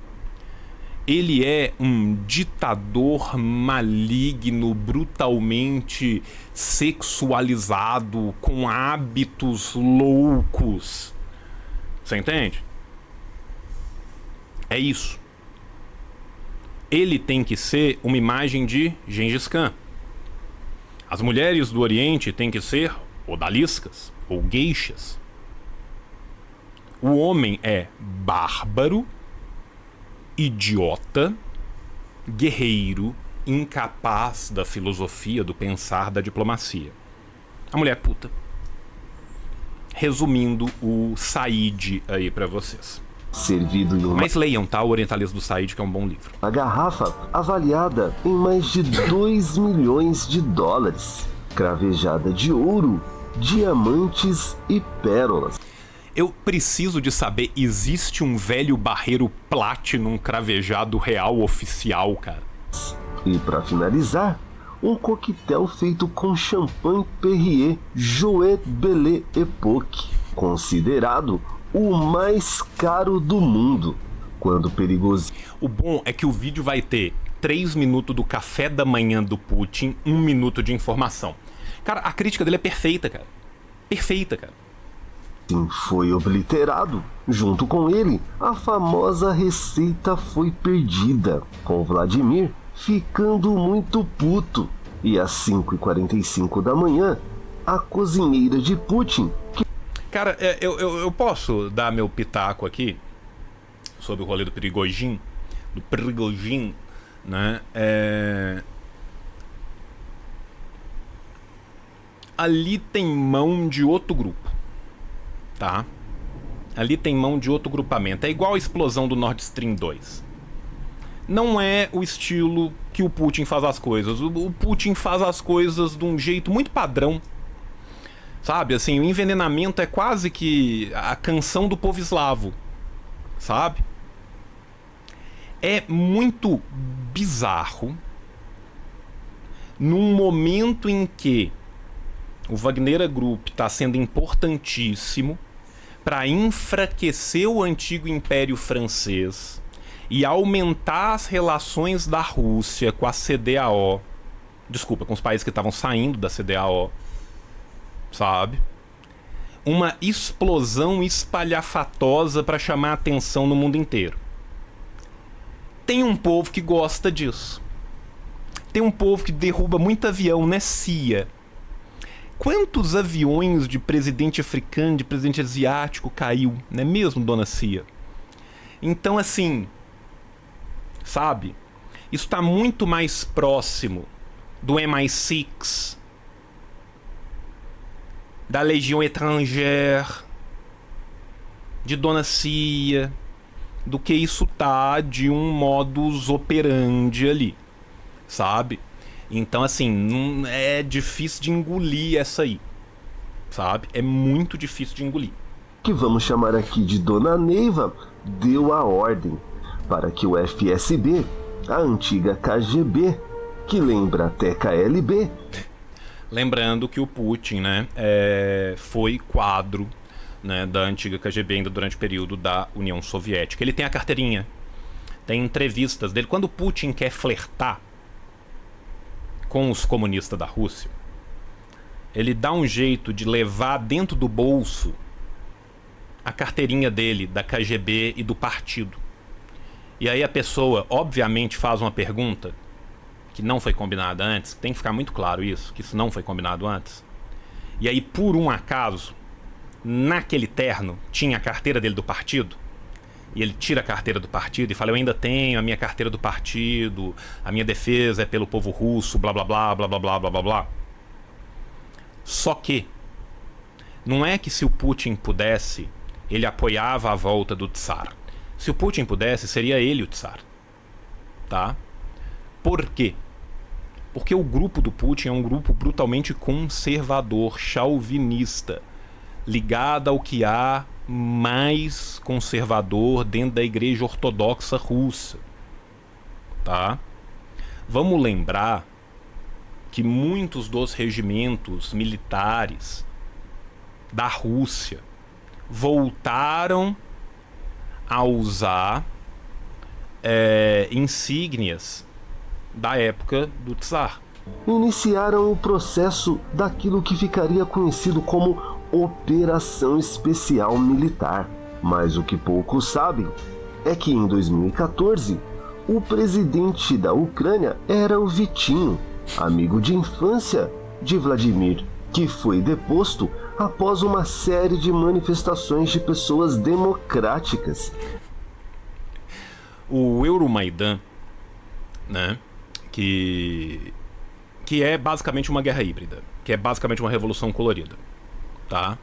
Ele é um ditador maligno, brutalmente sexualizado, com hábitos loucos. Você entende? É isso. Ele tem que ser uma imagem de Gengis Khan. As mulheres do Oriente têm que ser odaliscas ou geishas. O homem é bárbaro, idiota, guerreiro, incapaz da filosofia, do pensar, da diplomacia. A mulher é puta. Resumindo o Said aí pra vocês. Servido em uma... Mas leiam, tá? O Orientalismo do Said, que é um bom livro. A garrafa avaliada em mais de 2 milhões de dólares, cravejada de ouro, diamantes e pérolas. Eu preciso de saber, existe um velho barreiro Platinum cravejado real oficial, cara? E para finalizar, um coquetel feito com champanhe Perrier Jouet Belle Époque, considerado o mais caro do mundo, quando perigoso. O bom é que o vídeo vai ter 3 minutos do café da manhã do Putin, 1 minuto de informação. Cara, a crítica dele é perfeita, cara. Perfeita, cara. Sim, foi obliterado. Junto com ele, a famosa receita foi perdida, com Vladimir ficando muito puto. E às 5h45 da manhã, a cozinheira de Putin... Cara, eu posso dar meu pitaco aqui sobre o rolê do Prigojin, né? Ali tem mão de outro grupo, tá? Ali tem mão de outro grupamento. É igual a explosão do Nord Stream 2. Não é o estilo que o Putin faz as coisas. O Putin faz as coisas de um jeito muito padrão. Sabe, assim, o envenenamento é quase que a canção do povo eslavo. Sabe? É muito bizarro num momento em que o Wagner Group está sendo importantíssimo para enfraquecer o antigo Império Francês e aumentar as relações da Rússia com a CDAO. Desculpa, com os países que estavam saindo da CDAO. Sabe? Uma explosão espalhafatosa para chamar atenção no mundo inteiro. Tem um povo que gosta disso. Tem um povo que derruba muito avião, né, CIA? Quantos aviões de presidente africano, de presidente asiático caiu, não é mesmo, dona CIA? Então, assim, sabe? Isso está muito mais próximo do MI6, da Legião Étrangère, de Dona CIA, do que isso tá de um modus operandi ali, sabe? Então, assim, não é difícil de engolir essa aí, sabe? É muito difícil de engolir. Que vamos chamar aqui de Dona Neiva, deu a ordem para que o FSB, a antiga KGB, que lembra até KLB... Lembrando que o Putin, né, foi quadro, né, da antiga KGB ainda durante o período da União Soviética. Ele tem a carteirinha, tem entrevistas dele. Quando o Putin quer flertar com os comunistas da Rússia, ele dá um jeito de levar dentro do bolso a carteirinha dele, da KGB e do partido. E aí a pessoa, obviamente, faz uma pergunta que não foi combinada antes. Tem que ficar muito claro isso, que isso não foi combinado antes. E aí, por um acaso, naquele terno, tinha a carteira dele do partido. E ele tira a carteira do partido e fala: eu ainda tenho a minha carteira do partido, a minha defesa é pelo povo russo, blá blá blá, blá blá blá, blá blá blá. Só que não é que se o Putin pudesse, ele apoiava a volta do Tsar. Se o Putin pudesse, seria ele o Tsar. Tá? Por quê? Porque o grupo do Putin é um grupo brutalmente conservador, chauvinista, ligado ao que há mais conservador dentro da igreja ortodoxa russa. tá? Vamos lembrar que muitos dos regimentos militares da Rússia voltaram a usar insígnias da época do Tsar. Iniciaram o processo daquilo que ficaria conhecido como Operação Especial Militar. Mas o que poucos sabem é que em 2014, o presidente da Ucrânia era o Vitinho, amigo de infância de Vladimir, que foi deposto após uma série de manifestações de pessoas democráticas. O Euromaidan, né, que é basicamente uma guerra híbrida, que é basicamente uma revolução colorida, tá?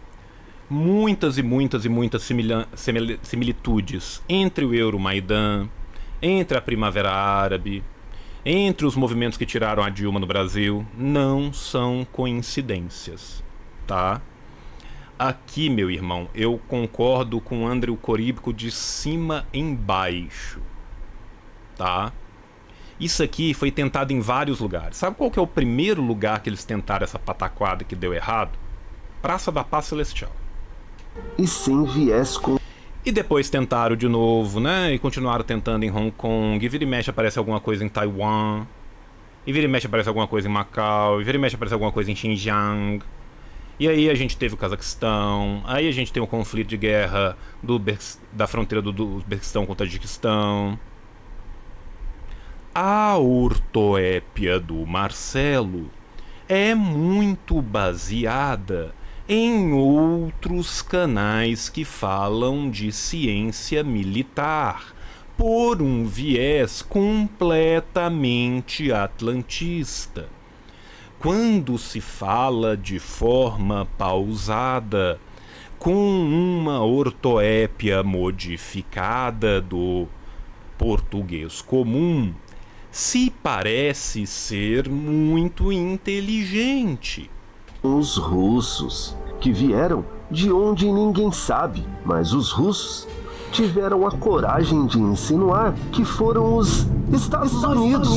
Muitas e muitas e muitas similitudes entre o Euromaidan, entre a Primavera Árabe, entre os movimentos que tiraram a Dilma no Brasil, não são coincidências, tá? Aqui, meu irmão, eu concordo com o Andrew Coríbico de cima embaixo, tá? Isso aqui foi tentado em vários lugares. Sabe qual que é o primeiro lugar que eles tentaram essa pataquada que deu errado? Praça da Paz Celestial. E sem viés com... E depois tentaram de novo, né? E continuaram tentando em Hong Kong. E vira e mexe aparece alguma coisa em Taiwan. E vira e mexe aparece alguma coisa em Macau. E vira e mexe aparece alguma coisa em Xinjiang. E aí a gente teve o Cazaquistão. Aí a gente tem o conflito de guerra da fronteira do Uzbequistão com o Tajiquistão. A ortoépia do Marcelo é muito baseada em outros canais que falam de ciência militar, por um viés completamente atlantista. Quando se fala de forma pausada, com uma ortoépia modificada do português comum, se parece ser muito inteligente. Os russos, que vieram de onde ninguém sabe, mas os russos tiveram a coragem de insinuar que foram os Estados Unidos,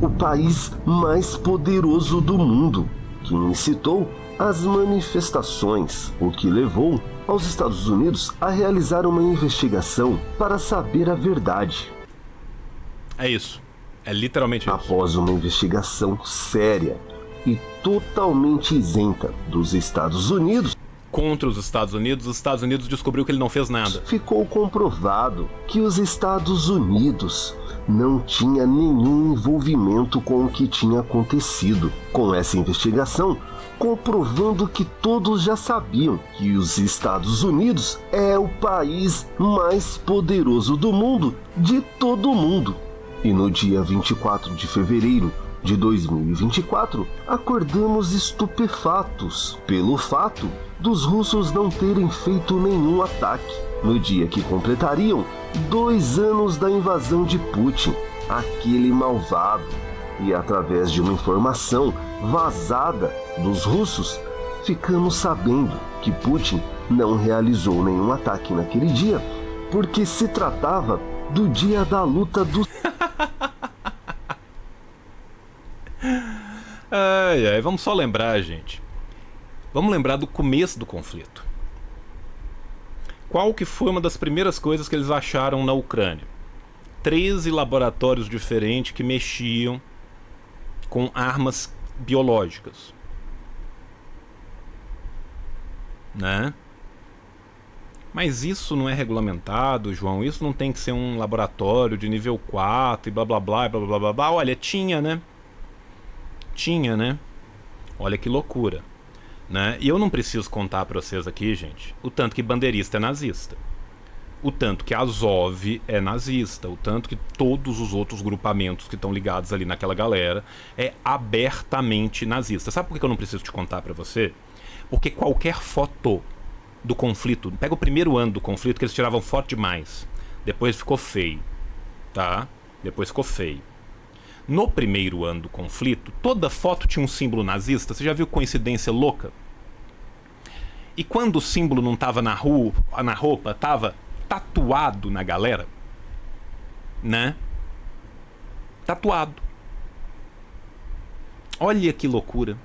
o país mais poderoso do mundo, que incitou as manifestações, o que levou aos Estados Unidos a realizar uma investigação para saber a verdade. É isso. É literalmente isso. Após uma investigação séria e totalmente isenta dos Estados Unidos, contra os Estados Unidos descobriu que ele não fez nada. Ficou comprovado que os Estados Unidos não tinha nenhum envolvimento com o que tinha acontecido. Com essa investigação, comprovando que todos já sabiam que os Estados Unidos é o país mais poderoso do mundo, de todo o mundo. E no dia 24 de fevereiro de 2024, acordamos estupefatos pelo fato dos russos não terem feito nenhum ataque, no dia que completariam 2 anos da invasão de Putin, aquele malvado. E através de uma informação vazada dos russos, ficamos sabendo que Putin não realizou nenhum ataque naquele dia, porque se tratava do dia da luta do... Ai, vamos só lembrar, gente. Vamos lembrar do começo do conflito. Qual que foi uma das primeiras coisas que eles acharam na Ucrânia? 13 laboratórios diferentes que mexiam com armas biológicas, né? Mas isso não é regulamentado, João. Isso não tem que ser um laboratório de nível 4 e blá blá blá blá blá blá blá. Olha, tinha, né? Olha que loucura, né? E eu não preciso contar pra vocês aqui, gente, o tanto que bandeirista é nazista, o tanto que Azov é nazista, o tanto que todos os outros grupamentos que estão ligados ali naquela galera é abertamente nazista. Sabe por que eu não preciso te contar pra você? Porque qualquer foto do conflito, pega o primeiro ano do conflito, que eles tiravam foto demais, depois ficou feio, tá? Depois ficou feio. No primeiro ano do conflito, toda foto tinha um símbolo nazista. Você já viu coincidência louca? E quando o símbolo não tava na roupa, tava tatuado na galera, né? Tatuado. Olha que loucura.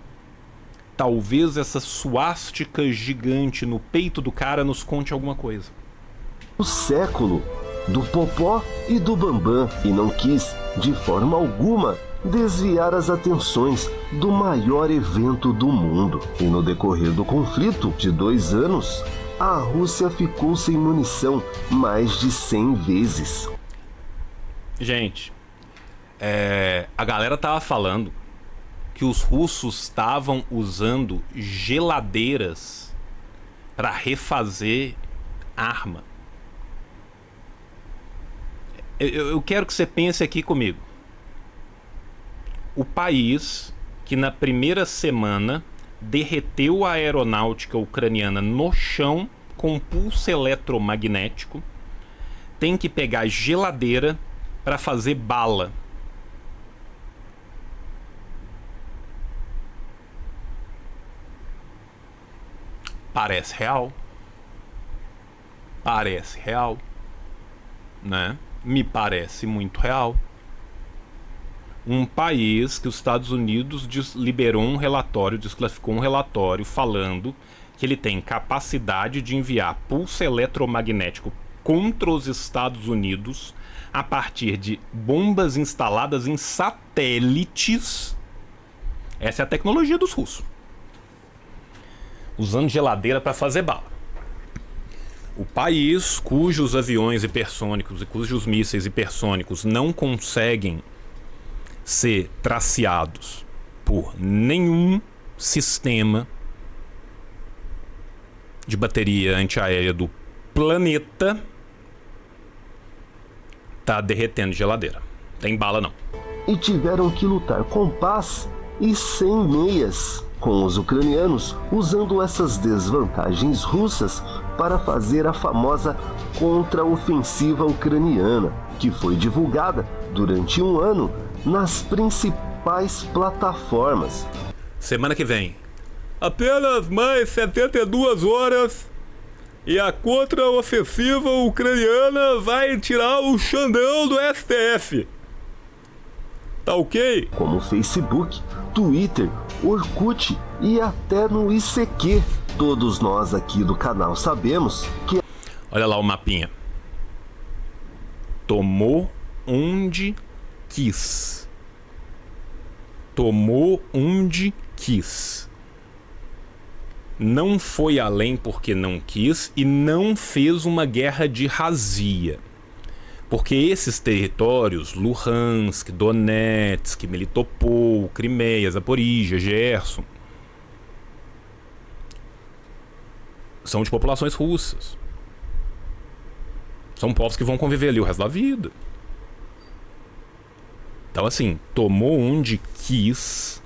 Talvez essa suástica gigante no peito do cara nos conte alguma coisa. O século do Popó e do Bambam e não quis, de forma alguma, desviar as atenções do maior evento do mundo. E no decorrer do conflito de 2 anos, a Rússia ficou sem munição mais de 100 vezes. Gente, a galera tava falando que os russos estavam usando geladeiras para refazer arma. Eu quero que você pense aqui comigo. O país que na primeira semana derreteu a aeronáutica ucraniana no chão com pulso eletromagnético tem que pegar geladeira para fazer bala. Parece real. Parece real, né? Me parece muito real. Um país que os Estados Unidos liberou um relatório, desclassificou um relatório falando que ele tem capacidade de enviar pulso eletromagnético contra os Estados Unidos a partir de bombas instaladas em satélites. Essa é a tecnologia dos russos. Usando geladeira para fazer bala. O país cujos aviões hipersônicos e cujos mísseis hipersônicos não conseguem ser traceados por nenhum sistema de bateria antiaérea do planeta tá derretendo geladeira. Tem bala não. E tiveram que lutar com paz e sem meias com os ucranianos, usando essas desvantagens russas para fazer a famosa contraofensiva ucraniana, que foi divulgada durante 1 ano nas principais plataformas. Semana que vem, apenas mais 72 horas e a contraofensiva ucraniana vai tirar o Xandão do STF. Tá ok? Como Facebook, Twitter, Orkut e até no ICQ. Todos nós aqui do canal sabemos que... Olha lá o mapinha. Tomou onde quis. Tomou onde quis. Não foi além porque não quis e não fez uma guerra de razia. Porque esses territórios, Luhansk, Donetsk, Melitopol, Crimeia, Zaporígia, Gerson, são de populações russas. São povos que vão conviver ali o resto da vida. Então assim, tomou onde quis,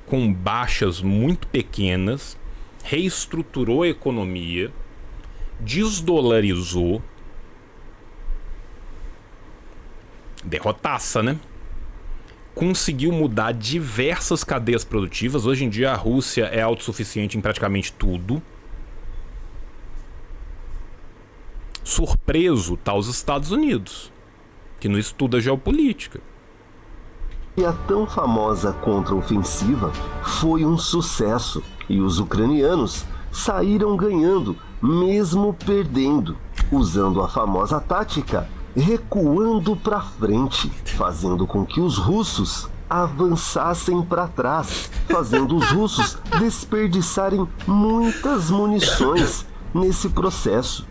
com baixas muito pequenas, reestruturou a economia, desdolarizou. Derrotaça, né? Conseguiu mudar diversas cadeias produtivas. Hoje em dia a Rússia é autossuficiente em praticamente tudo. Surpreso tá os Estados Unidos, que não estuda geopolítica. E a tão famosa contraofensiva foi um sucesso e os ucranianos saíram ganhando, mesmo perdendo, usando a famosa tática recuando para frente, fazendo com que os russos avançassem para trás, fazendo os russos desperdiçarem muitas munições nesse processo.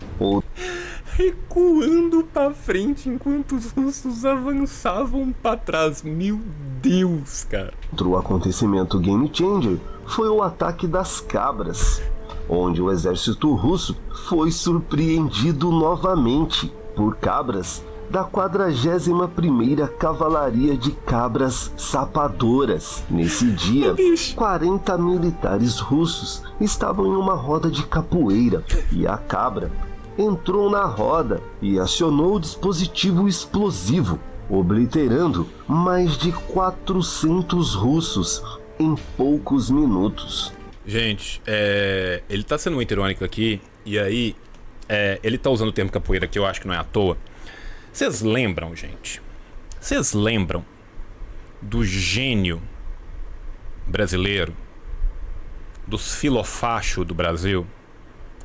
Recuando para frente enquanto os russos avançavam para trás. Meu Deus, cara. Outro acontecimento game changer foi o ataque das cabras, onde o exército russo foi surpreendido novamente por cabras da 41ª Cavalaria de Cabras Sapadoras. Nesse dia, 40 militares russos estavam em uma roda de capoeira e a cabra entrou na roda e acionou o dispositivo explosivo, obliterando mais de 400 russos em poucos minutos. Gente, ele tá sendo muito irônico aqui, e aí ele tá usando o termo capoeira que eu acho que não é à toa. Vocês lembram, gente? Vocês lembram do gênio brasileiro, dos filofachos do Brasil,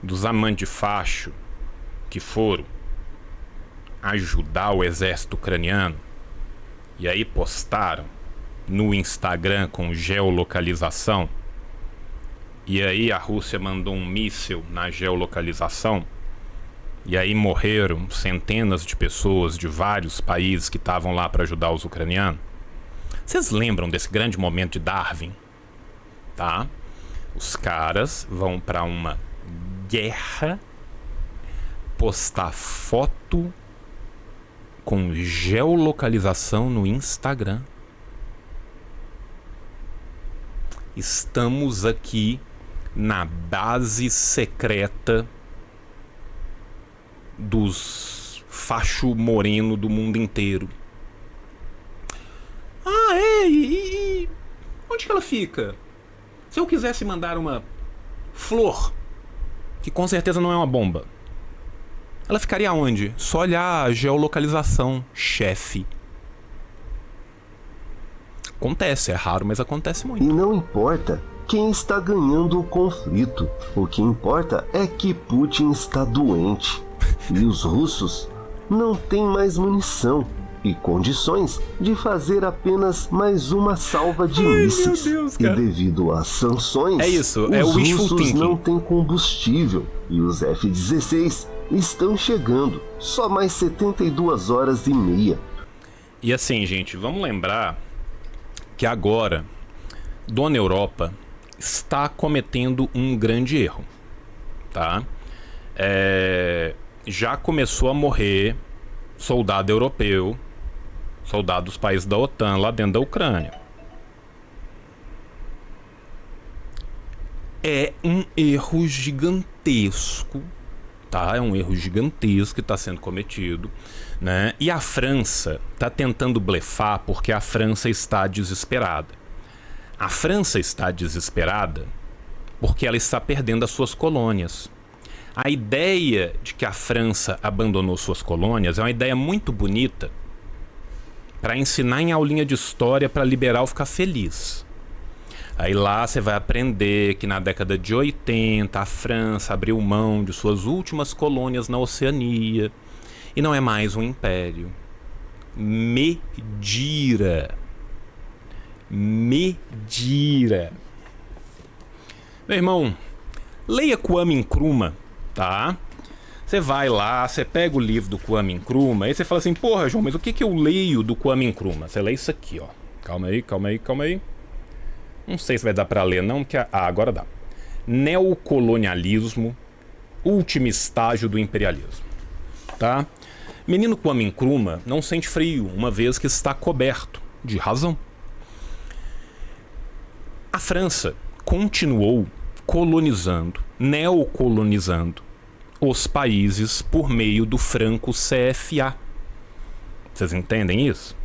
dos amantes de facho que foram ajudar o exército ucraniano e aí postaram no Instagram com geolocalização, e aí a Rússia mandou um míssil na geolocalização e aí morreram centenas de pessoas de vários países que estavam lá para ajudar os ucranianos. Vocês lembram desse grande momento de Darwin? Tá? Os caras vão para uma guerra postar foto com geolocalização no Instagram. Estamos aqui na base secreta dos facho moreno do mundo inteiro. Ah, é? E onde que ela fica? Se eu quisesse mandar uma flor, que com certeza não é uma bomba, ela ficaria onde? Só olhar a geolocalização, chefe. Acontece, é raro, mas acontece muito. E não importa quem está ganhando o conflito. O que importa é que Putin está doente. E os russos não têm mais munição e condições de fazer apenas mais uma salva de mísseis. Meu Deus, e cara. devido às sanções, É isso, os é o wishful russos thinking. não têm combustível e os F-16 estão chegando. Só mais 72 horas e meia. E assim, gente, vamos lembrar que agora Dona Europa está cometendo um grande erro, tá? Já começou a morrer soldado europeu, soldado dos países da OTAN lá dentro da Ucrânia. É um erro gigantesco, tá? É um erro gigantesco que está sendo cometido, né? E a França está tentando blefar porque a França está desesperada. A França está desesperada porque ela está perdendo as suas colônias. A ideia de que a França abandonou suas colônias é uma ideia muito bonita para ensinar em aulinha de história para liberal ficar feliz. Aí lá você vai aprender que na década de 80 a França abriu mão de suas últimas colônias na Oceania e não é mais um império. Mentira. Mentira. Meu irmão, leia Kwame Nkrumah, tá? Você vai lá, você pega o livro do Kwame Nkrumah e você fala assim, porra, João, mas o que eu leio do Kwame Nkrumah? Você lê isso aqui, ó. Calma aí. Não sei se vai dar pra ler não, porque... agora dá. Neocolonialismo, último estágio do imperialismo, tá? Menino Kwame Nkrumah não sente frio, uma vez que está coberto de razão. A França continuou colonizando, neocolonizando os países por meio do franco CFA. Vocês entendem isso?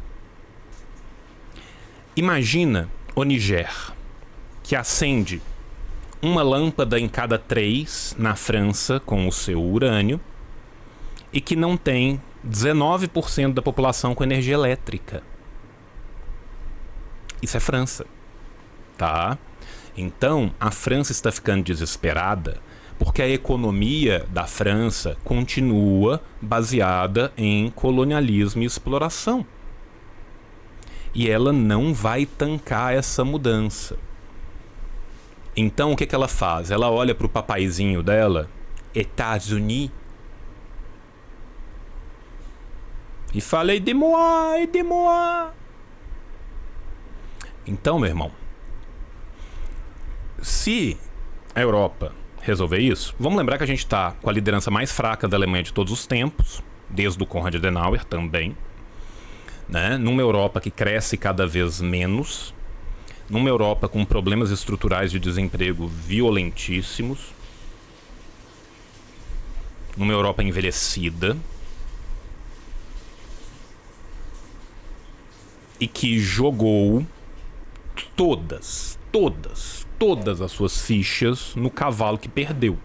Imagina o Niger, que acende uma lâmpada em cada 3 na França com o seu urânio e que não tem 19% da população com energia elétrica. Isso é França, tá? Então, a França está ficando desesperada porque a economia da França continua baseada em colonialismo e exploração. E ela não vai tancar essa mudança. Então, o que ela faz? Ela olha para o papaizinho dela, États-Unis, e fala, aidez-moi. Então, meu irmão, se a Europa resolver isso, vamos lembrar que a gente está com a liderança mais fraca da Alemanha de todos os tempos, desde o Konrad Adenauer também, né? Numa Europa que cresce cada vez menos, numa Europa com problemas estruturais de desemprego violentíssimos, numa Europa envelhecida e que jogou todas as suas fichas no cavalo que perdeu.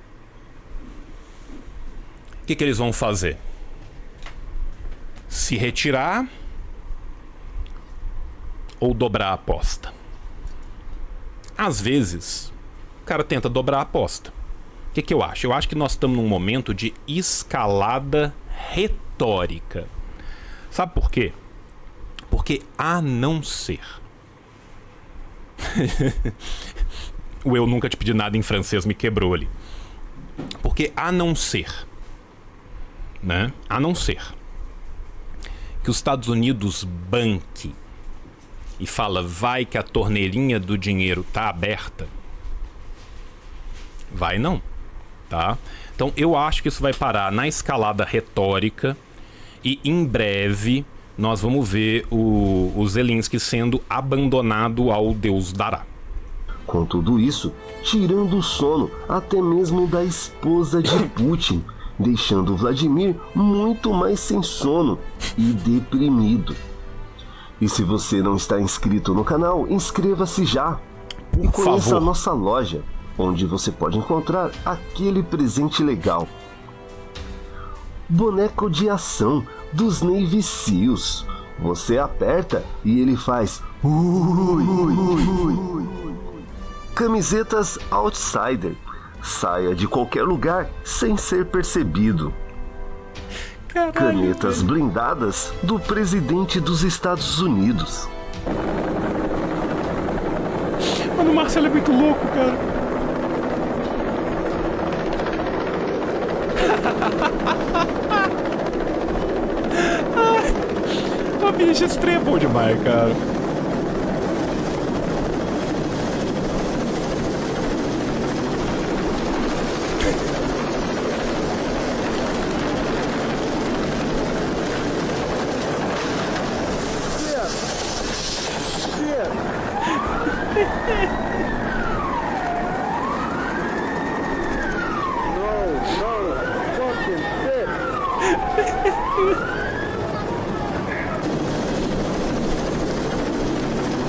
O que eles vão fazer? Se retirar ou dobrar a aposta? Às vezes, o cara tenta dobrar a aposta. O que eu acho? Eu acho que nós estamos num momento de escalada retórica. Sabe por quê? Porque a não ser... O eu nunca te pedi nada em francês me quebrou ali. Porque a não ser, né? A não ser que os Estados Unidos banque e fala, vai que a torneirinha do dinheiro tá aberta. Vai não, tá? Então eu acho que isso vai parar na escalada retórica e em breve nós vamos ver o Zelensky sendo abandonado ao Deus dará. Com tudo isso, tirando o sono até mesmo da esposa de Putin, deixando Vladimir muito mais sem sono e deprimido. E se você não está inscrito no canal, inscreva-se já. Por e conheça favor. a nossa loja, onde você pode encontrar aquele presente legal. Boneco de ação dos Navy Seals. Você aperta e ele faz ui, ui, ui. Camisetas Outsider. Saia de qualquer lugar sem ser percebido. Caralho, Canetas blindadas do presidente dos Estados Unidos. Mano, o Marcelo é muito louco, cara. Ai, bicho, esse trem é bom demais, cara.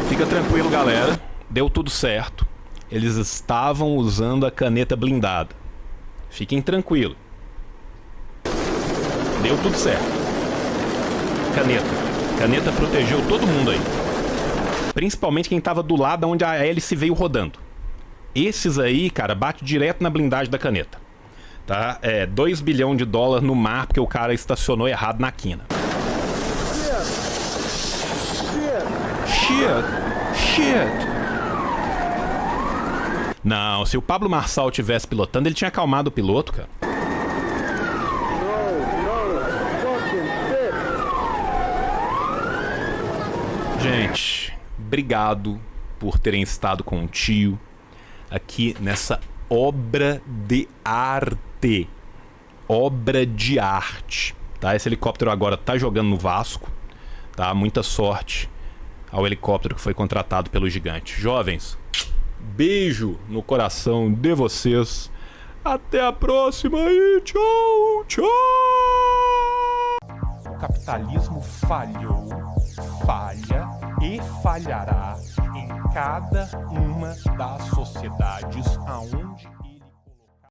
Fica tranquilo, galera. Deu tudo certo. Eles estavam usando a caneta blindada. Fiquem tranquilos. Deu tudo certo. Caneta protegeu todo mundo aí. Principalmente quem tava do lado onde a hélice veio rodando. Esses aí, cara, bate direto na blindagem da caneta. Tá? É 2 bilhões de dólares no mar porque o cara estacionou errado na quina. Shit. Não, se o Pablo Marçal tivesse pilotando, ele tinha acalmado o piloto, cara. Gente, obrigado por terem estado com o tio aqui nessa obra de arte. Obra de arte, tá? Esse helicóptero agora tá jogando no Vasco, tá? Muita sorte ao helicóptero que foi contratado pelo gigante. Jovens, beijo no coração de vocês. Até a próxima e tchau, tchau! O capitalismo falhou, falha e falhará em cada uma das sociedades aonde